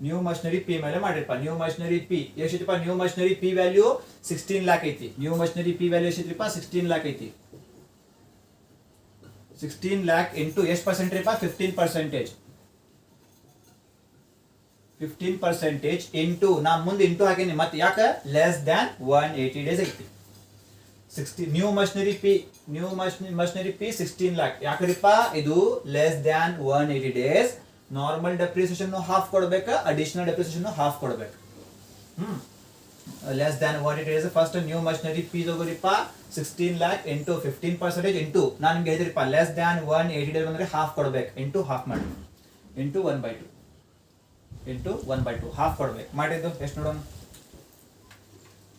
New machinery P ಮೇಲೆ ಮಾಡಿರಪ್ಪ. ನ್ಯೂ ಮಷಿನರಿ ಪಿ ಎಷ್ಟಿಪ್ಪ, new machinery P value 16 lakh ಐತಿ. New machinery P value ಎಷ್ಟಿಪ್ಪ, 16 ಲ್ಯಾಕ್ ಐತಿ. 16 ಲ್ಯಾಕ್ ಇಂಟು ಎಷ್ಟು ಪರ್ಸೆಂಟ್ ರೀಪ, 15%. 15% ಇಂಟು ನಾ ಮುಂದೆ ಇಂಟು ಹಾಕೇನಿ ಮತ್ತೆ, ಯಾಕೆ, ಲೆಸ್ ದ್ಯಾನ್ 180 ಡೇಸ್ ಐತಿ. 60 new machinery P, new machinery P 16 lakh. ಯಾಕ್ರಿಪ್ಪ, ಇದು less than 180 days. Normal depreciation half ಕೊಡ್ಬೇಕು, ಅಡಿಷನಲ್ ಡೆಪ್ರಿಸಿಯೇಷನ್ ಹಾಫ್ ಕೊಡ್ಬೇಕು. Less than 180 days first new machinery P ತಗೋರಿಪ್ಪ, 16 ಲ್ಯಾಕ್ ಇಂಟು 15% ಇಂಟು ನಾನು ನಿಮ್ಗೆ ಹೇಳಿದ್ರಿಪ್ಪ, ಲೆಸ್ ದ್ಯಾನ್ 180 ಡೇಸ್ ಬಂದ್ರೆ ಹಾಫ್ ಕೊಡ್ಬೇಕು. ಇಂಟು ಹಾಫ್ ಮಾಡಿ, ಇಂಟು 1/2 ಇಂಟು 1/2 ಹಾಫ್ ಕೊಡ್ಬೇಕು. ಮಾಡಿದ್ದು ಎಷ್ಟು ನೋಡೋಣ,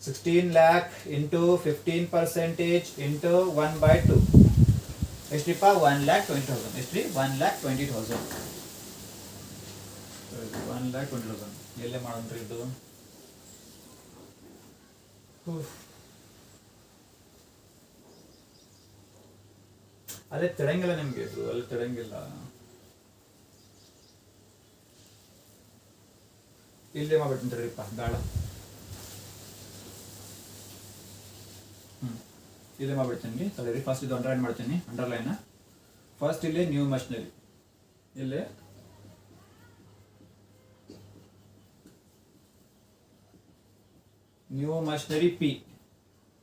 16 ಲ್ಯಾಕ್ ಇಂಟು 15% ಇಂಟು 1/2 ಎಷ್ಟ್ರಿಪ್ಪ, 1,20,000. ಎಷ್ಟ್ರಿ, 1,20,000. 1,20,000 ಎಲ್ಲೇ ಮಾಡೋಣ್ರಿ ಇದು. ಅಲ್ಲೇ ತಿಳಂಗಿಲ್ಲ ನಿಮ್ಗೆ, ಇದು ಅಲ್ಲಿ ತಿಳಂಗಿಲ್ಲ. ಇಲ್ಲೇ ಮಾಡ್ಬಿಟ್ಟಿನ್ರಿಪ್ಪ ಬೇಡ. ಇಲ್ಲೇ ಮಾಡ್ಬಿಡ್ತೀನಿ ತಡೀರಿ. ಫಸ್ಟ್ ಇದು ಅಂಡರ್ಲೈನ್ ಮಾಡ್ತೀನಿ, ಅಂಡರ್ಲೈನ್. ಫಸ್ಟ್ ಇಲ್ಲೇ ನ್ಯೂ ಮಷಿನರಿ, ಇಲ್ಲೇ new machinery P.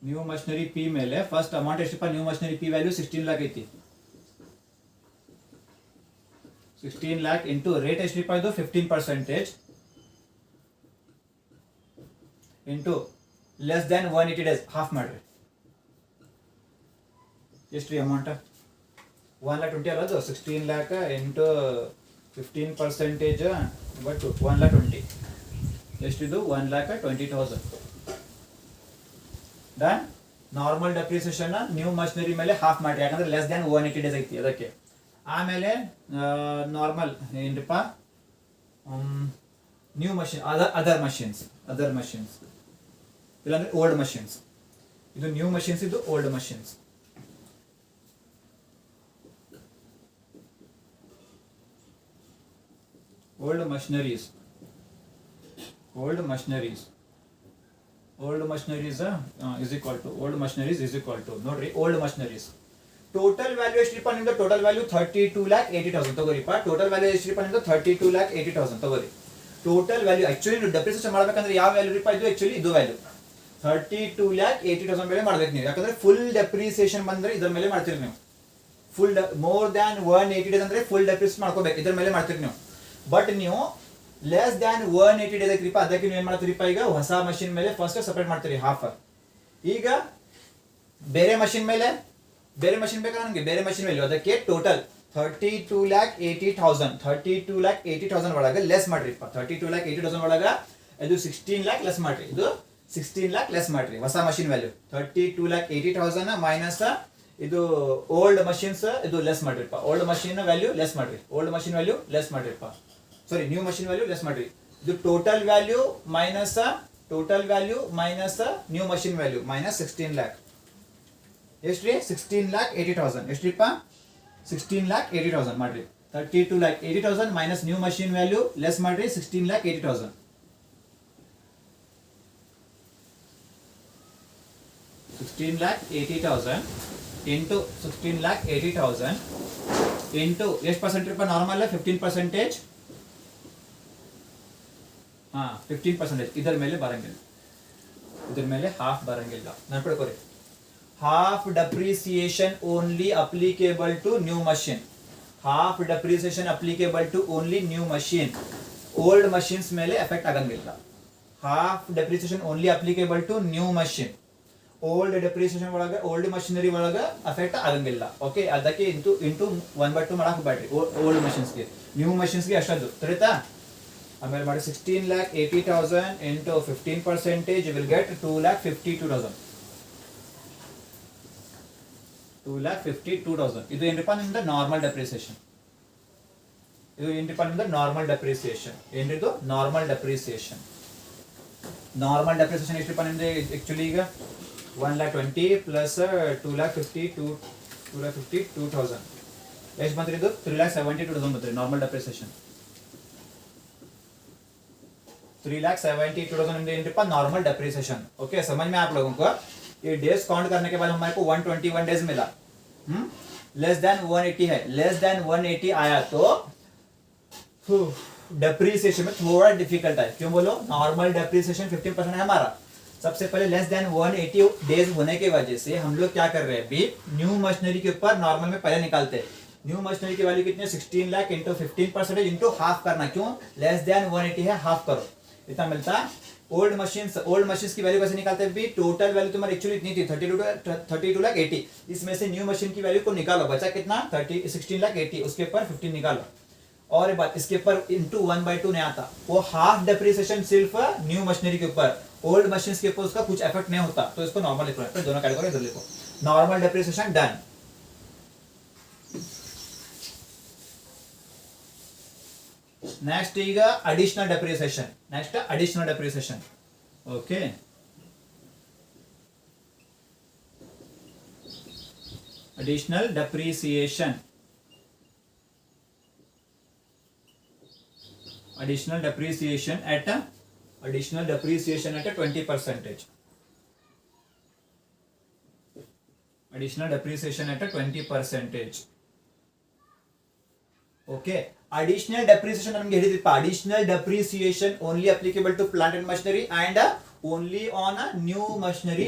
New machinery P ಮೇಲೆ ಫಸ್ಟ್ ಅಮೌಂಟ್ ಎಷ್ಟಪ್ಪ, new machinery P value 16 lakh ಐತಿ. 16 ಲ್ಯಾಕ್ ಇಂಟು ರೇಟ್ ಎಷ್ಟಪ್ಪ, ಇದು 15% into less than 180 days half ಮಾಡ್ರಿ. ಎಷ್ಟು ರೀ ಅಮೌಂಟ್, 1,20,000 ಅಲ್ಲ ಅದು. 16 lakh into 15% but 1,20,000 ಎಷ್ಟಿದು, 1,20,000. Done. Normal depreciation new machinery ಮೇಲೆ ಹಾಫ್ ಮಾಡ್ರಿ, ಯಾಕಂದ್ರೆ ಲೆಸ್ ದ್ಯಾನ್ 180 ಡೇಸ್ ಐತಿ ಅದಕ್ಕೆ. ಆಮೇಲೆ ನಾರ್ಮಲ್ ಏನ್ರಿಪ್ಪ, ನ್ಯೂ ಮಷಿನ್, ಅದರ್ ಮಷಿನ್ಸ್ ಇಲ್ಲಾಂದ್ರೆ ಓಲ್ಡ್ ಮಷಿನ್ಸ್. ಇದು ನ್ಯೂ ಮಷಿನ್ಸ್, ಇದು old machines. Old machineries old machineries is equal to old machineries is equal to ನೋಡ್ರಿ ಓಲ್ಡ್ ಮಷಿನರೀಸ್ ಟೋಟಲ್ ವ್ಯಾಲ್ಯೂ ಎಷ್ಟಿಪ್ಪ ನಿಮ್ದು ಟೋಟಲ್ ವ್ಯಾಲ್ಯೂ 32,80,000 ತಗೋರಿಪ್ಪ ಟೋಟಲ್ ವ್ಯಾಲ್ಯೂ ಎಷ್ಟಿಪ್ಪ ನಿಮ್ದು 32,80,000 ತಗೋರಿ ಟೋಟಲ್ ವ್ಯಾಲ್ಯೂ ಆಕ್ಚುಲಿ ಡೆಪ್ರಿಸಿಯೇಷನ್ ಮಾಡ್ಬೇಕಂದ್ರೆ ಯಾವ ವ್ಯಾಲ್ಯೂ ರೀಪ ಇದು ಆಕ್ಚುಲಿ ಇದು ವ್ಯಾಲ್ಯೂ 32,80,000 ಮೇಲೆ ಮಾಡ್ಬೇಕು ನೀವು ಯಾಕಂದ್ರೆ ಫುಲ್ ಡೆಪ್ರಿಸಿಯೇಷನ್ ಬಂದ್ರೆ ಇದ್ರ ಮೇಲೆ ಮಾಡ್ತೀರಿ ನೀವು ಫುಲ್ ಮೋರ್ ದ್ಯಾನ್ 180 ಡೇಸ್ ಅಂದ್ರೆ ಫುಲ್ ಡೆಪ್ರಿಸಿಯೇಷನ್ ಮಾಡ್ಕೋಬೇಕು ಇದ್ರ ಮೇಲೆ ಮಾಡ್ತೀರಿ ನೀವು ಬಟ್ ನೀವು ಲೆಸ್ ದ್ಯಾನ್ 180 ಡೇಸ್ ಐತ್ರಿಪ್ಪ ಅದಕ್ಕೆ ನೀವು ಏನ್ ಮಾಡ್ತೀರಿಪ್ಪ ಈಗ ಹೊಸ ಮಷಿನ್ ಮೇಲೆ ಫಸ್ಟ್ ಸಪರೇಟ್ ಮಾಡ್ತೀರಿ ಹಾಫ್ ಈಗ ಬೇರೆ ಮಷಿನ್ ಬೇಕಾ ನನಗೆ ಬೇರೆ ಮಷಿನ್ ಮೇಲೆ ಅದಕ್ಕೆ ಟೋಟಲ್ 32,80,000 ಒಳಗೆ ಲೆಸ್ ಮಾಡ್ರಿಪ್ಪ 32,80,000 ಒಳಗೆ ಇದು 16 lakh ಲೆಸ್ ಮಾಡ್ರಿ ಇದು 16 lakh ಲೆಸ್ ಮಾಡ್ರಿ ಹೊಸ ಮಷಿನ್ ವ್ಯಾಲ್ಯೂ 32,80,000 ಮೈನಸ್ ಇದು ಓಲ್ಡ್ ಮಷಿನ್ಸ್ ಇದು ಲೆಸ್ ಮಾಡ್ರಿಪ್ಪ ಓಲ್ಡ್ ಮಷಿನ್ ವ್ಯಾಲ್ಯೂ ಲೆಸ್ ಮಾಡ್ರಿ ಓಲ್ಡ್ ಮಷಿನ್ ವ್ಯಾಲ್ಯೂ ಲೆಸ್ ಮಾಡ್ರಿಪ್ಪ sorry new machine value less ಮಾಡ್ರಿ ಇದು total value minus new machine value minus 16 lakh ಎಷ್ಟ್ರಿ 16,80,000 ಎಷ್ಟ್ರಿಪ್ಪ 16,80,000 ಮಾಡ್ರಿ 32,80,000 minus new machine value less ಮಾಡ್ರಿ 16,80,000 16,80,000 into 16,80,000 into ಎಷ್ಟು ಪರ್ಸೆಂಟ್ ರೀಪ ನಾರ್ಮಲ್ 15% 15% ಇದರ ಮೇಲೆ ಬರಂಗಿಲ್ಲ ಇದರ ಮೇಲೆ ಹಾಫ್ ಬರಂಗಿಲ್ಲ ನೆನಪಿಟ್ಕೋರಿ half depreciation only applicable to new machine half depreciation applicable to only new machine old machines ಮೇಲೆ ಎಫೆಕ್ಟ್ ಆಗಂಗಿಲ್ಲ half depreciation only applicable to new machine old depreciation ಒಳಗೆ old machinery ಒಳಗೆ ಎಫೆಕ್ಟ್ ಆಗಂಗಿಲ್ಲ ಓಕೆ ಅದಕ್ಕೆ into 1/2 ಮಾಡಕ್ಕೆ ಬೇಡ್ರಿ old machines ಗೆ new machines ಗೆ ಅಷ್ಟದು ತಿಳಿತಾ ಆಮೇಲೆ ಮಾಡಿ 16,80,000 into 15% you will get 2,52,000 2,52,000 ಇದು ಏನ್ರಿಪ್ಪ ನಿಮ್ದು ನಾರ್ಮಲ್ ಡೆಪ್ರಿಸಿಯೇಷನ್ ಇದು ಏನ್ರಿಪ್ಪ ನಿಮ್ದು ನಾರ್ಮಲ್ ಡೆಪ್ರಿಸಿಯೇಷನ್ ಏನ್ರಿದು ನಾರ್ಮಲ್ ಡೆಪ್ರಿಸಿಯೇಷನ್ ಎಷ್ಟಿಪ್ಪ ನಿಮ್ದು ಆಕ್ಚುಲಿ ಈಗ 1,20,000 ಪ್ಲಸ್ 2,52,000 ಎಷ್ಟು ಬಂದ್ರಿ ಇದು 3,72,000 ಬಂದ್ರಿ ನಾರ್ಮಲ್ ಡೆಪ್ರಿಸಿಯೇಷನ್ 3,72,000 निम्न इनका नॉर्मल डेप्रिसिएशन ओके समझ में आप लोगों को ये डेज काउंट करने के बाद हमारे को 121 डेज मिला लेस देन 180 है लेस देन 180 आया तो डेप्रिसिएशन में थोड़ा डिफिकल्ट है क्यों बोलो नॉर्मल डेप्रिसिएशन 15% है हमारा सबसे पहले लेस देन 180 डेज होने की वजह से हम लोग क्या कर रहे हैं अभी न्यू मशीनरी के ऊपर नॉर्मल में पहले निकालते हैं न्यू मशीनरी की वैल्यू कितनी 16 लाख इंटू 15% इंटू हाफ करना क्यों लेस देन 180 है हाफ करो इतना मिलता ओल्ड मशीन्स की वैल्यू कैसे निकालते हैं भी टोटल वैल्यू तुम्हारी एक्चुअली इतनी थी 32,80,000 इसमें से न्यू मशीन की वैल्यू को निकालो बचा कितना 16,80,000 उसके ऊपर 15 निकालो और एक बात इसके ऊपर इंटू 1/2 नहीं आता वो हाफ डेप्रिसिएशन सिर्फ न्यू मशीनरी के ऊपर ओल्ड मशीन्स के ऊपर उसका कुछ इफेक्ट नहीं होता तो इसको नॉर्मल लिखो दोनों कैटेगरी इधर लिखो नॉर्मल डेप्रिसिएशन डन नेक्स्ट ಈಗ additional depreciation okay additional depreciation at 20% additional depreciation at 20% okay additional depreciation ನಮಗೆ ಹೇಳಿದಿಪ್ಪ additional depreciation only applicable to plant and machinery and only on a new machinery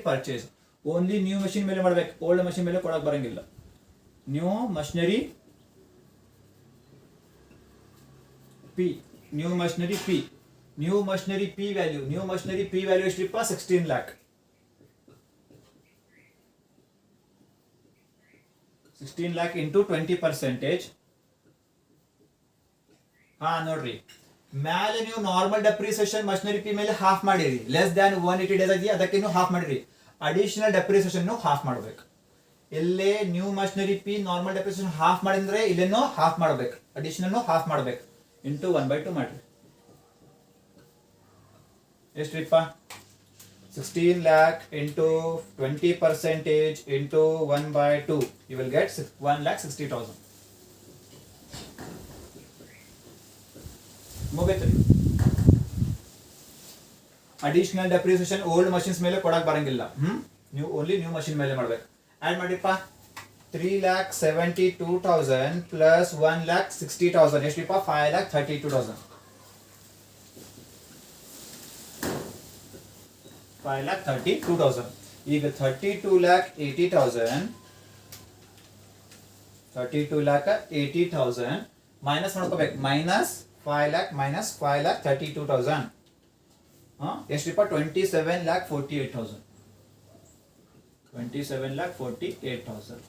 purchase only new machine ಮೇಲೆ ಮಾಡಬೇಕು old machine ಮೇಲೆ ಕೊಡಕ್ಕೆ ಬರಂಗಿಲ್ಲ new machinery P value ಎಷ್ಟಿಪ್ಪ 16 lakh 16 lakh into 20% ನೋಡ್ರಿ ಮೇಲೆ ನೀವು normal depreciation machinery P ಮೇಲೆ half ಮಾಡಿರಿ ಲೆಸ್ ದ್ಯಾನ್ 180 ಡೇಸ್ ಆಗಿ ಅದಕ್ಕೆ ನೀವು ಹಾಫ್ ಮಾಡಿರಿ ಅಡಿಷನಲ್ ಡೆಪ್ರಿಸಿಯೇಷನ್ ಹಾಫ್ ಮಾಡಬೇಕು ಇಲ್ಲೇ new machinery P normal depreciation half ಮಾಡಿದ್ರೆ ಇಲ್ಲೇನೋ ಹಾಫ್ ಮಾಡಬೇಕು ಅಡಿಷನಲ್ ಹಾಫ್ ಮಾಡಬೇಕು ಇಂಟು 1/2 ಮಾಡ್ರಿ ಎಷ್ಟ್ರಿಪ್ಪ 16 lakh into 20% into 1/2 you will get 1,60,000 ಮುಗಿತ್ರಿ ಅಡಿಷನಲ್ ಡೆಪ್ರಿಸಿಯೇಷನ್ ಓಲ್ಡ್ ಮಷಿನ್ಸ್ ಮೇಲೆ ಕೊಡಕ್ ಬರಂಗಿಲ್ಲ. ಓನ್ಲಿ ನ್ಯೂ ಮಷಿನ್ ಮೇಲೆ ಮಾಡ್ಬೇಕು. ಆಡ್ ಮಾಡಿಪ್ಪ 3,72,000 ಪ್ಲಸ್ 1,60,000 ಎಷ್ಟಿಪ್ಪ 5,32,000. 5,32,000. ಈಗ 32,80,000 ಮೈನಸ್ ಮಾಡ್ಕೋಬೇಕು. Minus 5,00,000 minus 5,32,000 ಎಷ್ಟಿಪ್ಪ 27,48,000. 27,48,000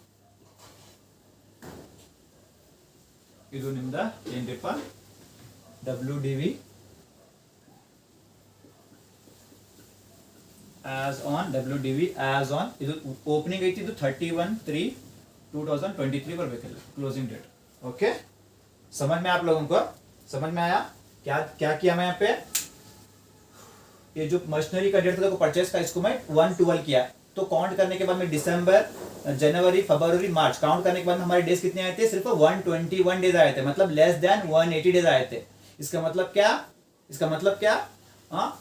ಇದು ನಿಮ್ದ ಏನ್ರಿಪ್ಪ WDV as on ಇದು ಓಪನಿಂಗ್ ಐತಿ. ಇದು 31/3/2023 बरಬೇಕಲ್ಲ क्लोजिंग डेट. ओके, समझ में आप लोगों को समझ में आया? क्या क्या किया मैं यहाँ पे? ये जो मशीनरी का डेट था परचेस का, इसको मैं 1/12 किया. तो काउंट करने के बाद में दिसंबर, जनवरी, फरवरी, मार्च काउंट करने के बाद हमारे डेज कितने आए थे? सिर्फ 121 डेज आए थे, मतलब लेस देन 180 डेज आए थे. इसका मतलब क्या?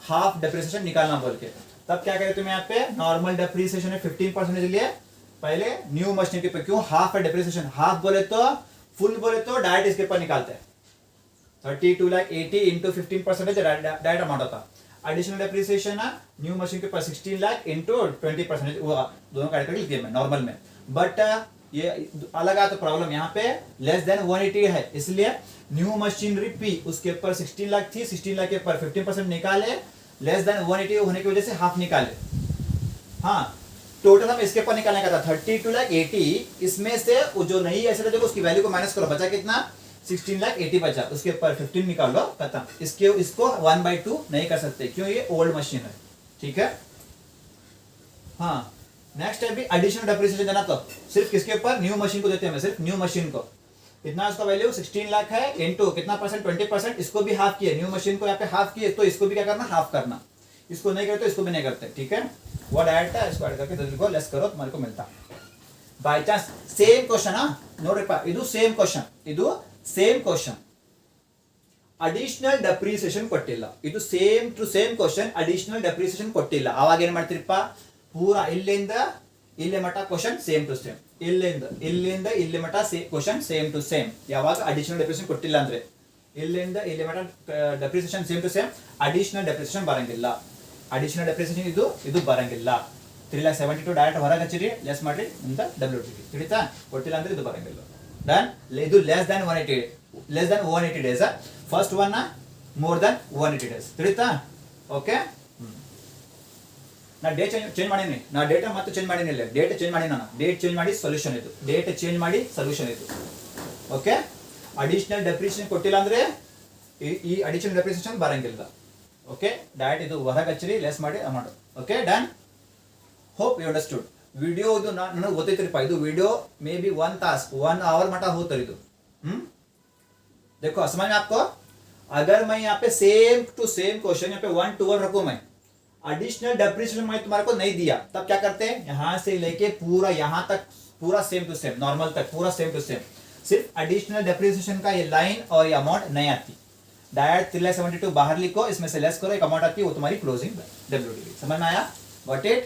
हाफ डेप्रिसिएशन निकालना बोल के. तब क्या कहते हैं यहाँ पे? नॉर्मल डेप्रिसिएशन है 15% लिए पहले न्यू मशीन के पे. क्यों हाफ है डेप्रिसिएशन? हाफ बोले तो फुल बोले तो डायरेक्ट इसके ऊपर निकालते हैं. 32,80,000 इंटू 15% डायरेक्ट अमाउंट होता. एडिशनल डेप्रिसिएशन न्यू मशीन के ऊपर 16,00,000 इंटू 20%, वो दोनों कैटेगरी लिखी है मैं नॉर्मल में. बट ये अलग आता प्रॉब्लम यहाँ पे लेस देन 180 है, इसलिए न्यू मशीनरी पी उसके ऊपर 16,00,000 थी, 16,00,000 के ऊपर 15% निकाले, लेस देन 180 होने की वजह से हाफ निकाले. हाँ, टोटल हम इसके ऊपर निकालने का था 32,80,000. इसमें से वो जो नहीं ऐसे देखो उसकी वैल्यू को माइनस करो, बचा कितना? 16,80,000 बचा. उसके ऊपर 15 निकाल लो, खत्म. इसको 1/2 नहीं कर सकते, क्यों? ये ओल्ड मशीन है. ठीक है. हाँ, नेक्स्ट है भी एडिशनल डेप्रिसिएशन देना. तो सिर्फ किसके ऊपर? न्यू मशीन को देते हैं, सिर्फ न्यू मशीन को. कितना उसका वैल्यू 16,00,000 है, इनटू कितना परसेंट? 20%. इसको भी हाफ किए, न्यू मशीन को यहाँ पे हाफ किए, तो इसको भी क्या करना? हाफ करना. इसको नहीं करते तो इसको भी नहीं करते. ठीक है. वर्ड ऐड था, इसको ऐड करके जल्दी को लेस करो, तुम्हारे को मिलता. बाय चांस सेम क्वेश्चन ನೋಡ್ರಿಪ್ಪ, ಇದು ಸೇಮ್ ಕ್ವಶನ್. ಅಡಿಷನಲ್ ಡೆಪ್ರಿಸಿಯೇಷನ್ ಕೊಟ್ಟಿಲ್ಲ. ಇದು same to same question, additional depreciation ಕೊಟ್ಟಿಲ್ಲ. ಆವಾಗ ಏನ್ ಮಾಡ್ತೀರಪ್ಪ? ಪೂರಾ ಇಲ್ಲಿಂದ ಇಲ್ಲಿ ಮಟ ಕ್ವಶನ್ ಸೇಮ್ ಟು ಸೇಮ್, ಇಲ್ಲಿಂದ ಇಲ್ಲಿ ಮಟ ಕ್ವಶನ್ ಸೇಮ್ ಟು ಸೇಮ್. ಯಾವಾಗ ಅಡಿಷನಲ್ ಡೆಪ್ರಿಸಿಯೇಷನ್ ಕೊಟ್ಟಿಲ್ಲ ಅಂದ್ರೆ ಇಲ್ಲಿಂದ ಇಲ್ಲಿ ಮಟ depreciation same to same, additional depreciation ಬರಂಗಿಲ್ಲ. ಅಡಿಷನಲ್ ಡೆಪ್ರಿಸಿಯೇಷನ್ ಇದು ಬರಂಗಿಲ್ಲ. 3,72,000 ಡೈರೆಕ್ಟ್ ಹೊರಗೆ ಹಚ್ಚಿರಿ, ಲೆಸ್ ಮಾಡ್ರಿ ಅಂತ WDV. ತಿಳಿತಾ? ಕೊಟ್ಟಿಲ್ಲ ಅಂದ್ರೆ ಇದು ಬರಂಗಿಲ್ಲ. ಡನ್. ಇದು less than 180 days. First one more than 180 days. ತಿಳಿತಾ? ಓಕೆ. ನಾ ಡೇಟ್ ಚೇಂಜ್ ಮಾಡೀನಿ, ನಾ ಡೇಟಾ ಮತ್ತೆ ಚೇಂಜ್ ಮಾಡೀನಿ. ಡೇಟ್ ಚೇಂಜ್ ಮಾಡಿ, ನಾನು ಡೇಟ್ ಚೇಂಜ್ ಮಾಡಿ ಸೊಲ್ಯೂಷನ್ ಇದು. ಡೇಟ್ ಚೇಂಜ್ ಮಾಡಿ ಸೊಲ್ಯೂಷನ್ ಇದು. ಓಕೆ. ಅಡಿಷನಲ್ ಡೆಪ್ರಿಸಿಯೇಷನ್ ಕೊಟ್ಟಿಲ್ಲ ಅಂದ್ರೆ ಈ ಅಡಿಷನಲ್ ಡೆಪ್ರಿಸಿಯೇಷನ್ ಬರಂಗಿಲ್ಲ. ಓಕೆ. ಡೈರೆಕ್ಟ್ ಇದು ಹೊರಗೆ ಹಚ್ಚಿರಿ, ಲೆಸ್ ಮಾಡಿ amount. Okay, done. Hope you understood. Video ಇದು ನನಗೆ ಗೊತ್ತೈತ್ರಿಪ್ಪ. ಇದು ವಿಡಿಯೋ मे बी 1 आवर मटा होता है. देखो समझ में आपको? अगर मैं यहाँ पे सेम टू सेम क्वेश्चन यहाँ पे 1/12 रखूं, मैं एडिशनल डेप्रिसिएशन मैं तुम्हारे को नहीं दिया, तब क्या करते हैं? यहाँ से लेके पूरा यहाँ तक पूरा सेम टू सेम, नॉर्मल तक पूरा सेम टू सेम. सिर्फ एडिशनल डेप्रिसिएशन का ये लाइन और ये अमाउंट नहीं आती. डायरेक्ट 3,72,000 बाहर लिखो, इसमें से लेस करो, एक अमाउंट आती है, वो तुम्हारी क्लोजिंग WDV. समझ में आया? Got it?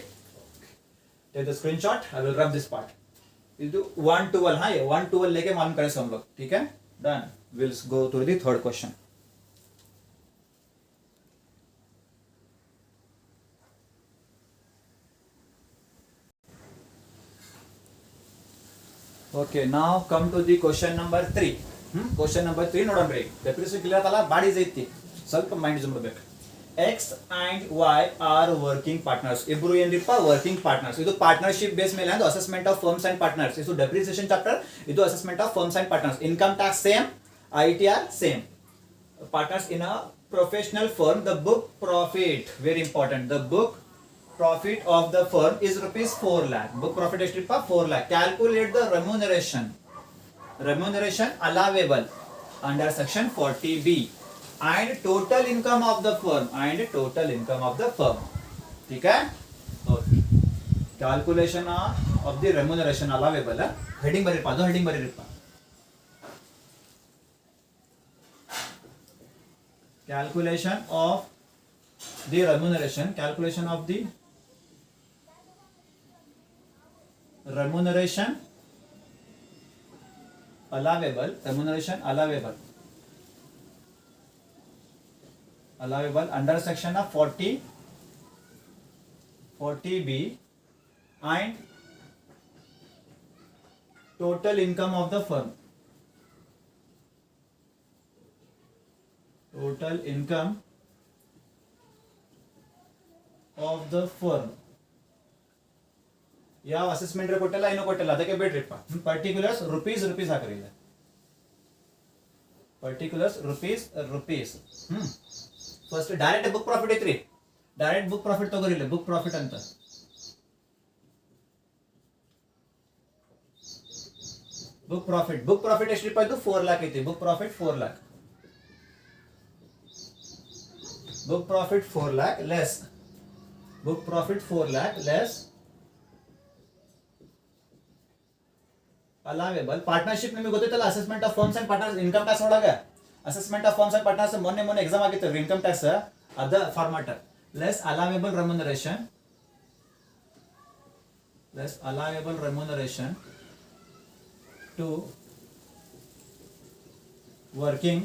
Take the screenshot. I will rub this part. ಇದು 1/12. हाँ, ये 1/12 लेके मालूम करें हम लोग. ठीक है. Done. We'll go to the third question. Okay, now come to the question number 3. Question number 3 ನೋಡೋಣ್ರಿ. ಡೆಪ್ರಿಸಿಯೇಷನ್ ಕ್ಲಿಯರ್ ಆತಲ್ಲ, ಬಾಡಿ ಐತಿ, ಸ್ವಲ್ಪ ಮೈಂಡ್ ಯೂಸ್ ಮಾಡಬೇಕು. X and Y are working partners. ಇಬ್ರು ಏನ್ರಿಪ್ಪ? Working partners. ಇದು ಪಾರ್ಟ್ನರ್ಶಿಪ್ ಬೇಸ್ ಮೇಲೆ ಅಂದ್ರೆ assessment of firms and partners. ಇದು ಡೆಪ್ರಿಸಿಯೇಷನ್ ಚಾಪ್ಟರ್, ಇದು assessment of firms and partners. Income tax same, ITR same. Partners in a professional firm. The book profit, very important. The book profit of the firm is ₹4 lakh. Book profit ಎಷ್ಟಿಪ್ಪ? 4 lakh. Calculate the remuneration allowable under section 40B. And total income of the firm. ठीक है. Calculation of the remuneration allowable. Heading बरीरप्ಪ, ಅದು heading बरीरಪ್ಪ. Calculation of the remuneration, calculation of the remuneration allowable, under section of 40B and total income of the firm. Total income of the firm. ಯಾವ assessment ಕೊಟ್ಟಿಲ್ಲ, ಏನೋ ಕೊಟ್ಟಿಲ್ಲ, ಅದಕ್ಕೆ ಬೇಡ್ರಿಪ್ಪ. Particulars rupees ಹಾಕಿರಲಿಲ್ಲ. Particulars rupees. First direct book profit ಐತ್ರಿ. Direct book profit ತಗೋರಿಲ್ಲ, book profit ಅಂತ. ಬುಕ್ ಪ್ರಾಫಿಟ್ ಎಷ್ಟ್ರಿಪ್ಪ ಇದು? 4 lakh ಐತಿ. Book profit 4 lakh. Book profit 4 lakh less. Book profit 4 lakh less allowable. Partnership ನಿಮಗೆ ಗೊತ್ತೈತಲ್ಲ, assessment of firms and partners income tax ಒಳಗ. Assessment of firms and partners ಮೊನ್ನೆ exam ಆಗಿತ್ತು income tax, ಅದ format. Less allowable remuneration to working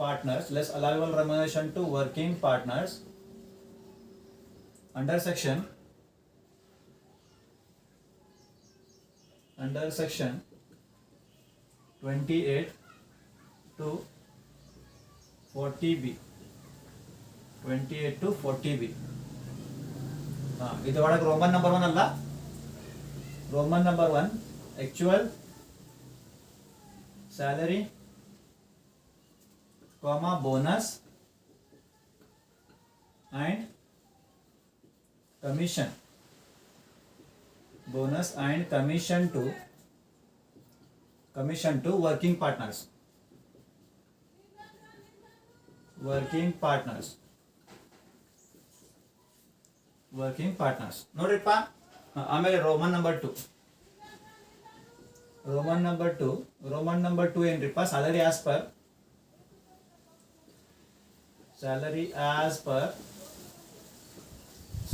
partners, less allowable remuneration to working partners under section 28 to 40B. 28 to 40B. ಇದು ಒಳಗೆ Roman number 1 ಅಲ್ಲ. Roman number 1 actual salary, bonus and commission. Bonus and commission to working partners. ನೋಡ್ರಿಪ್ಪ. ಆಮೇಲೆ Roman number 2. Roman number 2 ಏನ್ರಿಪ್ಪ? Salary as per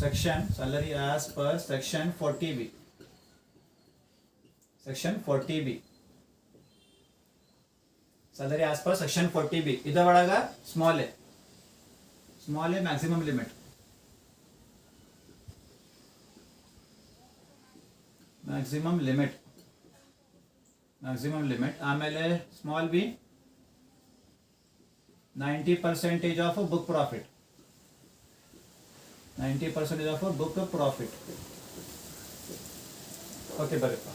section 40B. Salary as per section 40B. ಇದರ ಒಳಗ small A maximum limit. ಆಮೇಲೆ small B 90% of book profit. 90% of book profit. Okay, ಬರಪ್ಪ.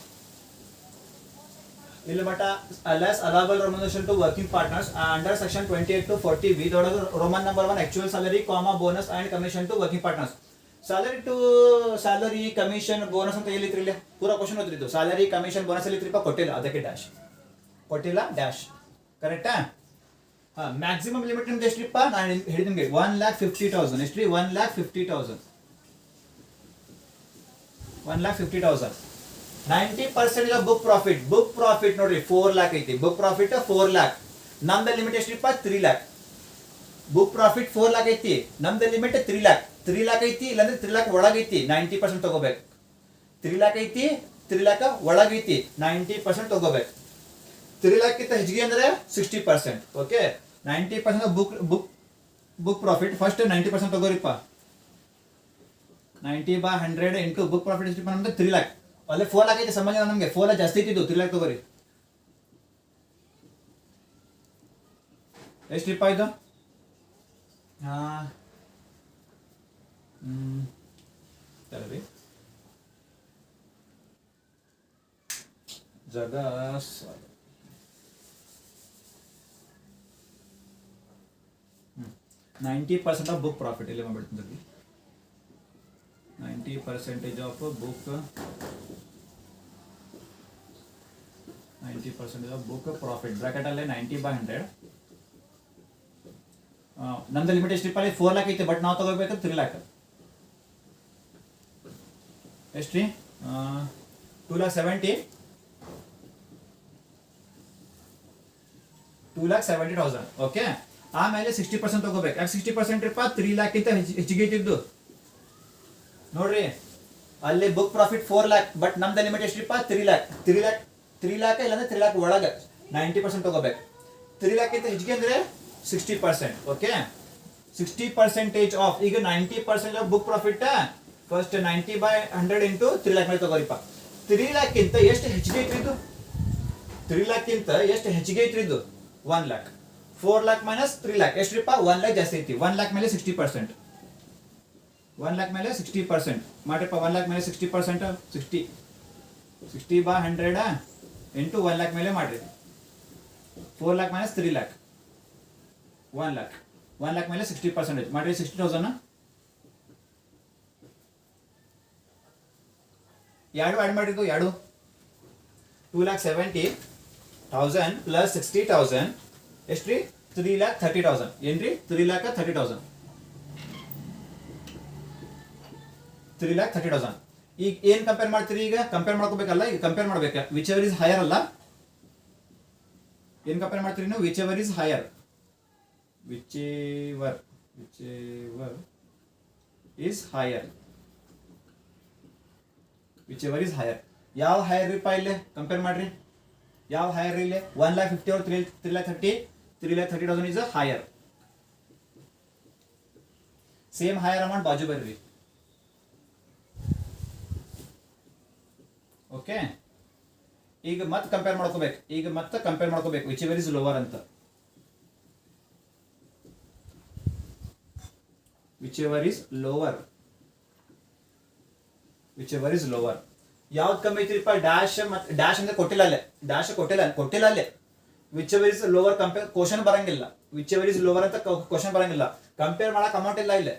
ಇಲ್ಲಿ ಮಟ less allowable remuneration to working partners under section 28 to 40B. ಇದೊಳಗೆ Roman number 1 actual salary, bonus and commission to working partners. Salary commission bonus ಅಂತ ಎಲ್ಲಿತ್ರಿ? ಇಲ್ಲಿ ಪೂರಾ question ಓದ್ರಿದ್ದು. Salary commission bonus ಎಲ್ಲಿತ್ರಿಪ್ಪ? ಕೊಟ್ಟಿಲ್ಲ, ಅದಕ್ಕೆ ಡ್ಯಾಶ್. ಕರೆಕ್ಟಾ? ಮ್ಯಾಕ್ಸಿಮಮ್ ಲಿಮಿಟ್ ನಿಮ್ದು ಎಷ್ಟ್ರಿಪ್ಪ? ನಾನು ಹೇಳಿದ ನಿಮಗೆ 1,50,000. ಎಷ್ಟ್ರಿ? 1,50,000. 90% ಆಫ್ ಬುಕ್ ಪ್ರಾಫಿಟ್ ನೋಡ್ರಿ 4 lakh ಐತಿ. Book profit 4 lakh. ನಮ್ದ ಲಿಮಿಟ್ ಎಷ್ಟ್ರಿಪ್ಪ? 3 lakh. ಬುಕ್ ಪ್ರಾಫಿಟ್ 4 lakh ಐತಿ, ನಮ್ದ ಲಿಮಿಟ್ 3 lakh. 3 lakh ಐತಿ, ಇಲ್ಲಾಂದ್ರೆ 3 lakh ಒಳಗೈತಿ, 90% ತಗೋಬೇಕು. 3 lakh ಐತಿ, 3 lakh ಒಳಗೈತಿ, 90% ತಗೋಬೇಕು. 3 lakh ಕಿಂತ ಹೆಚ್ಚಿಗೆ ಅಂದ್ರೆ 60%. Okay, 90% book profit. ಫಸ್ಟ್ 90% ತಗೋರಿಪ್ಪ. 90/100 ಇಂಟು ಬುಕ್ ಪ್ರಾಫಿಟ್ ಎಷ್ಟಿಪ್ಪ? ನಮ್ದು 3 lakh. ಅಲ್ಲೇ 4 lakh ಐತಿ, ಸಂಬಂಧ ನಮಗೆ 4 lakh ಜಾಸ್ತಿ ಐತಿದ್ದು. 3 lakh ತಗೋರಿ. ಎಷ್ಟಿಪ್ಪ ಇದು? ತರವಿ ಜಾಗ 90% ಆಫ್ ಬುಕ್ ಪ್ರಾಫಿಟ್ ಇಲ್ಲಿ ಮಾಡ್ಬಿಡ್ತೀನಿ. 90% ಆಫ್ ಬುಕ್ ಪ್ರಾಫಿಟ್ ಬ್ರಾಕೆಟ್ ಅಲ್ಲೇ 90/100. ನಮ್ದು ಲಿಮಿಟ್ ಎಷ್ಟಿಪ್ಪ? 4 lakh ಐತೆ, ಬಟ್ ನಾವು ತಗೋಬೇಕು 3 lakh. ಎಷ್ಟ್ರಿ? 2,70,000. ಓಕೆ, ಆಮೇಲೆ 60% ತಗೋಬೇಕು. ಯಾಕೆ 60% ರೀಪ 3 ಲ್ಯಾಕ್ ಇಂತ ಹೆಚ್ಚಿಗೆ ಇಟ್ಟಿದ್ದು ನೋಡ್ರಿ. ಅಲ್ಲಿ ಬುಕ್ ಪ್ರಾಫಿಟ್ 4 ಲ್ಯಾಕ್, ಬಟ್ ನಮ್ದು ಲಿಮಿಟ್ ಎಷ್ಟ್ರಿಪ್ಪ 3 ಲ್ಯಾಕ್. 3 ಲ್ಯಾಕ್ ಇಲ್ಲಾಂದ್ರೆ 3 ಲ್ಯಾಕ್ ಒಳಗೆ 90% ತಗೋಬೇಕು. 3 ಲ್ಯಾಕ್ ಇಂತ ಹೆಚ್ಚಿಗೆ ಅಂದ್ರೆ 60%. ಓಕೆ, 60% ಆಫ್ ಈಗ 90% of book profit. First 90/100 into 3 lac ಮೇಲೆ ತಗೋರಿಪ್ಪ. 3 ಲ್ಯಾಕ್ ಇಂತ ಎಷ್ಟು ಹೆಚ್ಚಿಗೆ ಇಟ್ಟಿದ್ದು? 3 ಲ್ಯಾಕ್ ಇಂತ ಎಷ್ಟು ಹೆಚ್ಚಿಗೆ ಇಟ್ಟಿದ್ದು? 1 ಲ್ಯಾಕ್. 4 ಲ್ಯಾಕ್ ಮೈನಸ್ 3 ಲ್ಯಾಕ್ ಎಷ್ಟ್ರಿಪ್ಪ? 1 ಲ್ಯಾಕ್ ಜಾಸ್ತಿ ಐತಿ. 1 ಲ್ಯಾಕ್ ಮೇಲೆ 60%. 1 ಲ್ಯಾಕ್ ಮೇಲೆ 60% ಮಾಡ್ರಿಪ್ಪ. 1 ಲ್ಯಾಕ್ ಮೇಲೆ 60% 60/100 ಇಂಟು 1 ಲ್ಯಾಕ್ ಮೇಲೆ ಮಾಡ್ರಿ. 4 lakh minus 3 lac 1 lac. 1 lac ಮೇಲೆ 60% ಮಾಡ್ರಿ. 60,000 ಎರಡು ಆ್ಯಡ್ ಮಾಡಿದ್ದು. 2,70,000 ಪ್ಲಸ್ 60,000 ಎಷ್ಟ್ರಿ? 3,30,000 ಏನ್ರಿ? 3,30,000. 3,30,000. ಈಗ ಏನ್ ಕಂಪೇರ್ ಮಾಡ್ತೀರಿ? ಈಗ ಕಂಪೇರ್ ಮಾಡ್ಕೋಬೇಕಲ್ಲ, ಈಗ ಕಂಪೇರ್ ಮಾಡ್ಬೇಕು. ವಿಚ್ ಎವರ್ ಇಸ್ ಹೈಯರ್ ಅಲ್ಲ, ಏನ್ ಕಂಪೇರ್ ಮಾಡ್ತೀರಿ ನೀವು? Which ever is higher. whichever is higher. whichever is higher. ಯಾವ ಹೈಯರ್ ರೀಪ ಇಲ್ಲಿ? ಕಂಪೇರ್ ಮಾಡ್ರಿ. ಯಾವ ಹೈಯರ್ ಇಲ್ಲಿ? 1,50,000 or 3,30,000? 3,30,000 is a higher. Same higher amount ಬಾಜು ಬರ್ರಿ. ಓಕೆ, ಈಗ ಮತ್ತೆ ಕಂಪೇರ್ ಮಾಡ್ಕೋಬೇಕು. whichever is lower ಅಂತ. whichever is lower. ಯಾವ್ದು ಕಮ್ಮಿ ಐತಿರಿಪ್ಪ? ಡ್ಯಾಶ್ ಮತ್ತೆ ಡ್ಯಾಶ್ ಅಂದ್ರೆ ಕೊಟ್ಟಿಲ್ಲ ಅಲ್ಲೇ. whichever is lower compare question ಬರಂಗಿಲ್ಲ. whichever is lower ಅಂತ ಕ್ವಶನ್ ಬರಂಗಿಲ್ಲ. ಕಂಪೇರ್ ಮಾಡಕ್ ಅಮೌಂಟ್ ಇಲ್ಲ ಇಲ್ಲಿ.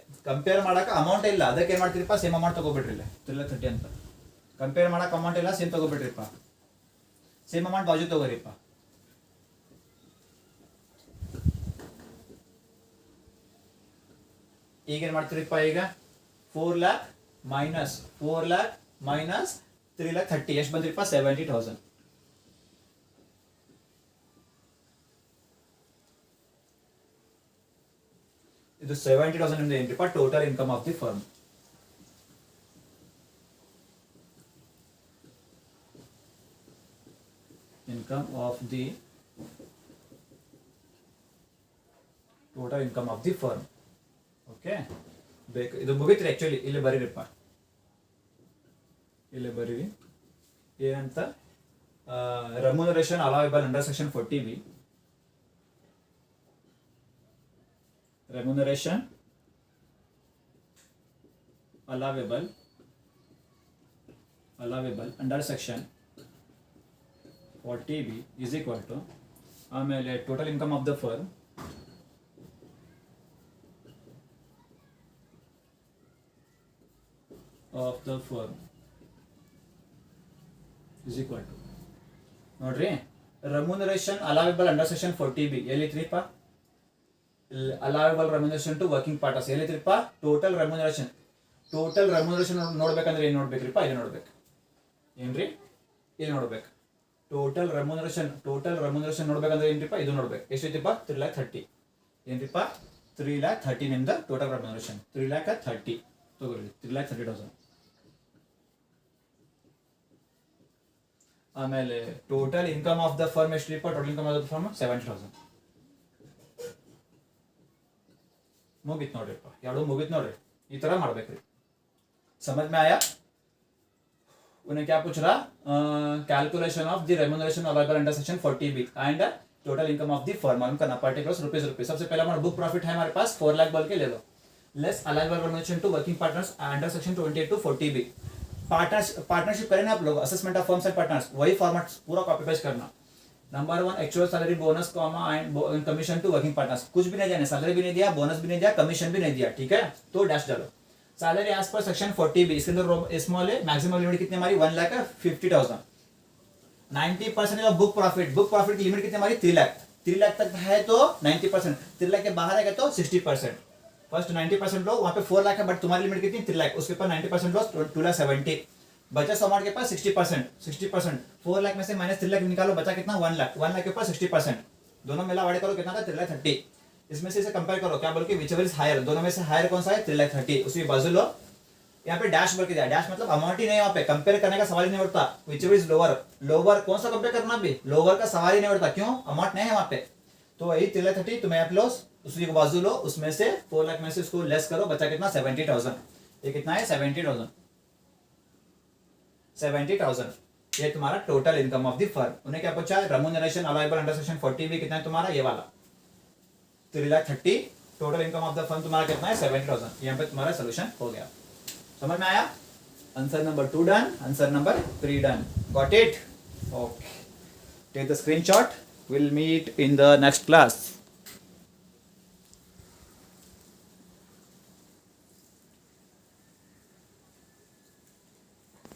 ಅದಕ್ಕೆ ಏನ್ ಮಾಡ್ತೀರಿಪ್ಪ? ಸೇಮ್ ಅಮೌಂಟ್ ತಗೋಬಿಟ್ರಿ ಇಲ್ಲಿ 3,30,000 ಅಂತ. ಕಂಪೇರ್ ಮಾಡಕ್ ಅಮೌಂಟ್ ಇಲ್ಲ, ಸೇಮ್ ತಗೋಬಿಟ್ರಿಪ್ಪ. ಸೇಮ್ ಅಮೌಂಟ್ ಬಾಜು ತಗೋರಿಪ್ಪ. ಈಗ ಏನ್ ಮಾಡ್ತೀರಿಪ್ಪ? ಈಗ 4 ಲ್ಯಾಕ್ ಮೈನಸ್ 3,30,000 ಎಷ್ಟು ಬಂದ್ರಿಪ್ಪ? 70,000. ಇದು 70,000 ಇಂದ ಏನ್ರಿಪ್ಪ? Total income of the firm. Okay, ಬೇಕು ಇದು ಮುಗಿತ್ರಿ. ಆಕ್ಚುಲಿ ಇಲ್ಲಿ ಬರೀರಿಪ್ಪ, ಏನಂತ? Remuneration allowable under section 40B. remuneration allowable under section 40B is equal to ಆಮೇಲೆ total income of the firm is equal to ನೋಡ್ರಿ, remuneration allowable under section 40B ಎಲ್ಲಿತ್ರಿಪ್ಪ? allowable remuneration to working partners ಎಲ್ಲಿತ್ರಿಪ್ಪ? Total remuneration ನೋಡ್ಬೇಕಂದ್ರೆ ಏನ್ ನೋಡ್ಬೇಕ್ರಿಪ್ಪ? ಇಲ್ಲಿ ನೋಡ್ಬೇಕು. ಏನ್ರಿ? ಇಲ್ಲಿ ನೋಡ್ಬೇಕು. ಟೋಟಲ್ ರೆಮ್ಯುನರೇಷನ್ ನೋಡ್ಬೇಕಂದ್ರೆ ಏನ್ರಿಪ್ಪ? ಇದು ನೋಡ್ಬೇಕು. ಎಷ್ಟೈತಿಪ್ಪ? 3,30,000 ಏನ್ರಿಪ್ಪ? 3,30,000 ನಿಮ್ದ ಟೋಟಲ್ ರೆಮ್ಯುನರೇಷನ್ 3,30,000 ತಗೋರಿ. 3,30,000. ಆಮೇಲೆ total income of the firm ಎಷ್ಟ್ರಿಪ್ಪ? Total income of the firm 70,000. ಮುಗಿತ್ ನೋಡ್ರಿಪ್ಪ, ಎರಡು ಮುಗಿತ್ ನೋಡ್ರಿ. ಈ ತರ ಮಾಡ್ಬೇಕ್ರಿ. समझ में आया? उन्हें क्या पूछ रहा? Calculation of the remuneration available under section 40B and total income of the firm मालूम करना, पर्टिकुलर्स रुपीज. सबसे पहला हमारा बुक प्रॉफिट है हमारे पास 4 लाख बोल के ले लो, less allowable remuneration to working partners under section 28 to 40B. Partnership करें आप लोग, assessment of firms and partners, वही फॉर्मेट पूरा कॉपी पेस्ट करना. Number 1 actual salary bonus comma and commission to working partners. कुछ भी नहीं देना, सैलरी भी नहीं दिया, बोनस भी नहीं दिया, कमीशन भी नहीं दिया. ठीक है, तो डैश डालो. Salary as per section 40B, इसके अंदर स्मॉल है. मैक्सिमम लिमिट कितनी हमारी? 1,50,000. 90% ऑफ बुक प्रॉफिट की लिमिट कितनी हमारी? 3 लाख. 3 लाख तक है तो 90%, 3 लाख के बाहर है तो 60%. फर्स्ट 90% लो, वहाँ पे 4 लाख है, बट तुम्हारी लिमिट कितनी? 3 लाख. उसके ऊपर 90% लो, 2,70,000. बचा अमाउंट के पास 60%. 4 लाख में से माइनस 3 लाख निकालो, बचा कितना? 1 लाख. 1 लाख के ऊपर 60%, दोनों मिला वाड़े करो कितना था? 3,30,000. इसमें से इसे कंपेयर करो, क्या बोल के विच एवर इज हायर, दोनों में से हायर कौन सा है 3,30,000, उसी बाजू लो। यहाँ पे डैश बोल के दिया, डैश मतलब अमाउंट ही नहीं है, वहाँ पे कंपेयर करने का सवाल ही नहीं उठता। Which ever is lower, lower कौन सा कंपेयर करना भी, लोअर का सवाल ही नहीं उठता, क्यों, अमाउंट नहीं है वहाँ पे। तो वही 3,30,000 तुम्हें यहाँ पे लो, उसी को बाजू लो, उसमें से 4 लाख में से उसको लेस करो, बचा कितना 70,000। ये कितना है 70,000, 70,000। ये तुम्हारा total income of the firm. उन्हें क्या पूछा है, रेम्यूनरेशन अलाउएबल अंडर सेक्शन 40 भी कितना है तुम्हारा, ये वाला 3,30,000। Total income of the firm तुम्हारा कितना है 70,000। यहाँ पे तुम्हारा सोल्यूशन हो गया, समझ में आया। Answer number 2 done, answer number 3 done, got it, okay. Take the screenshot, will meet in the next class.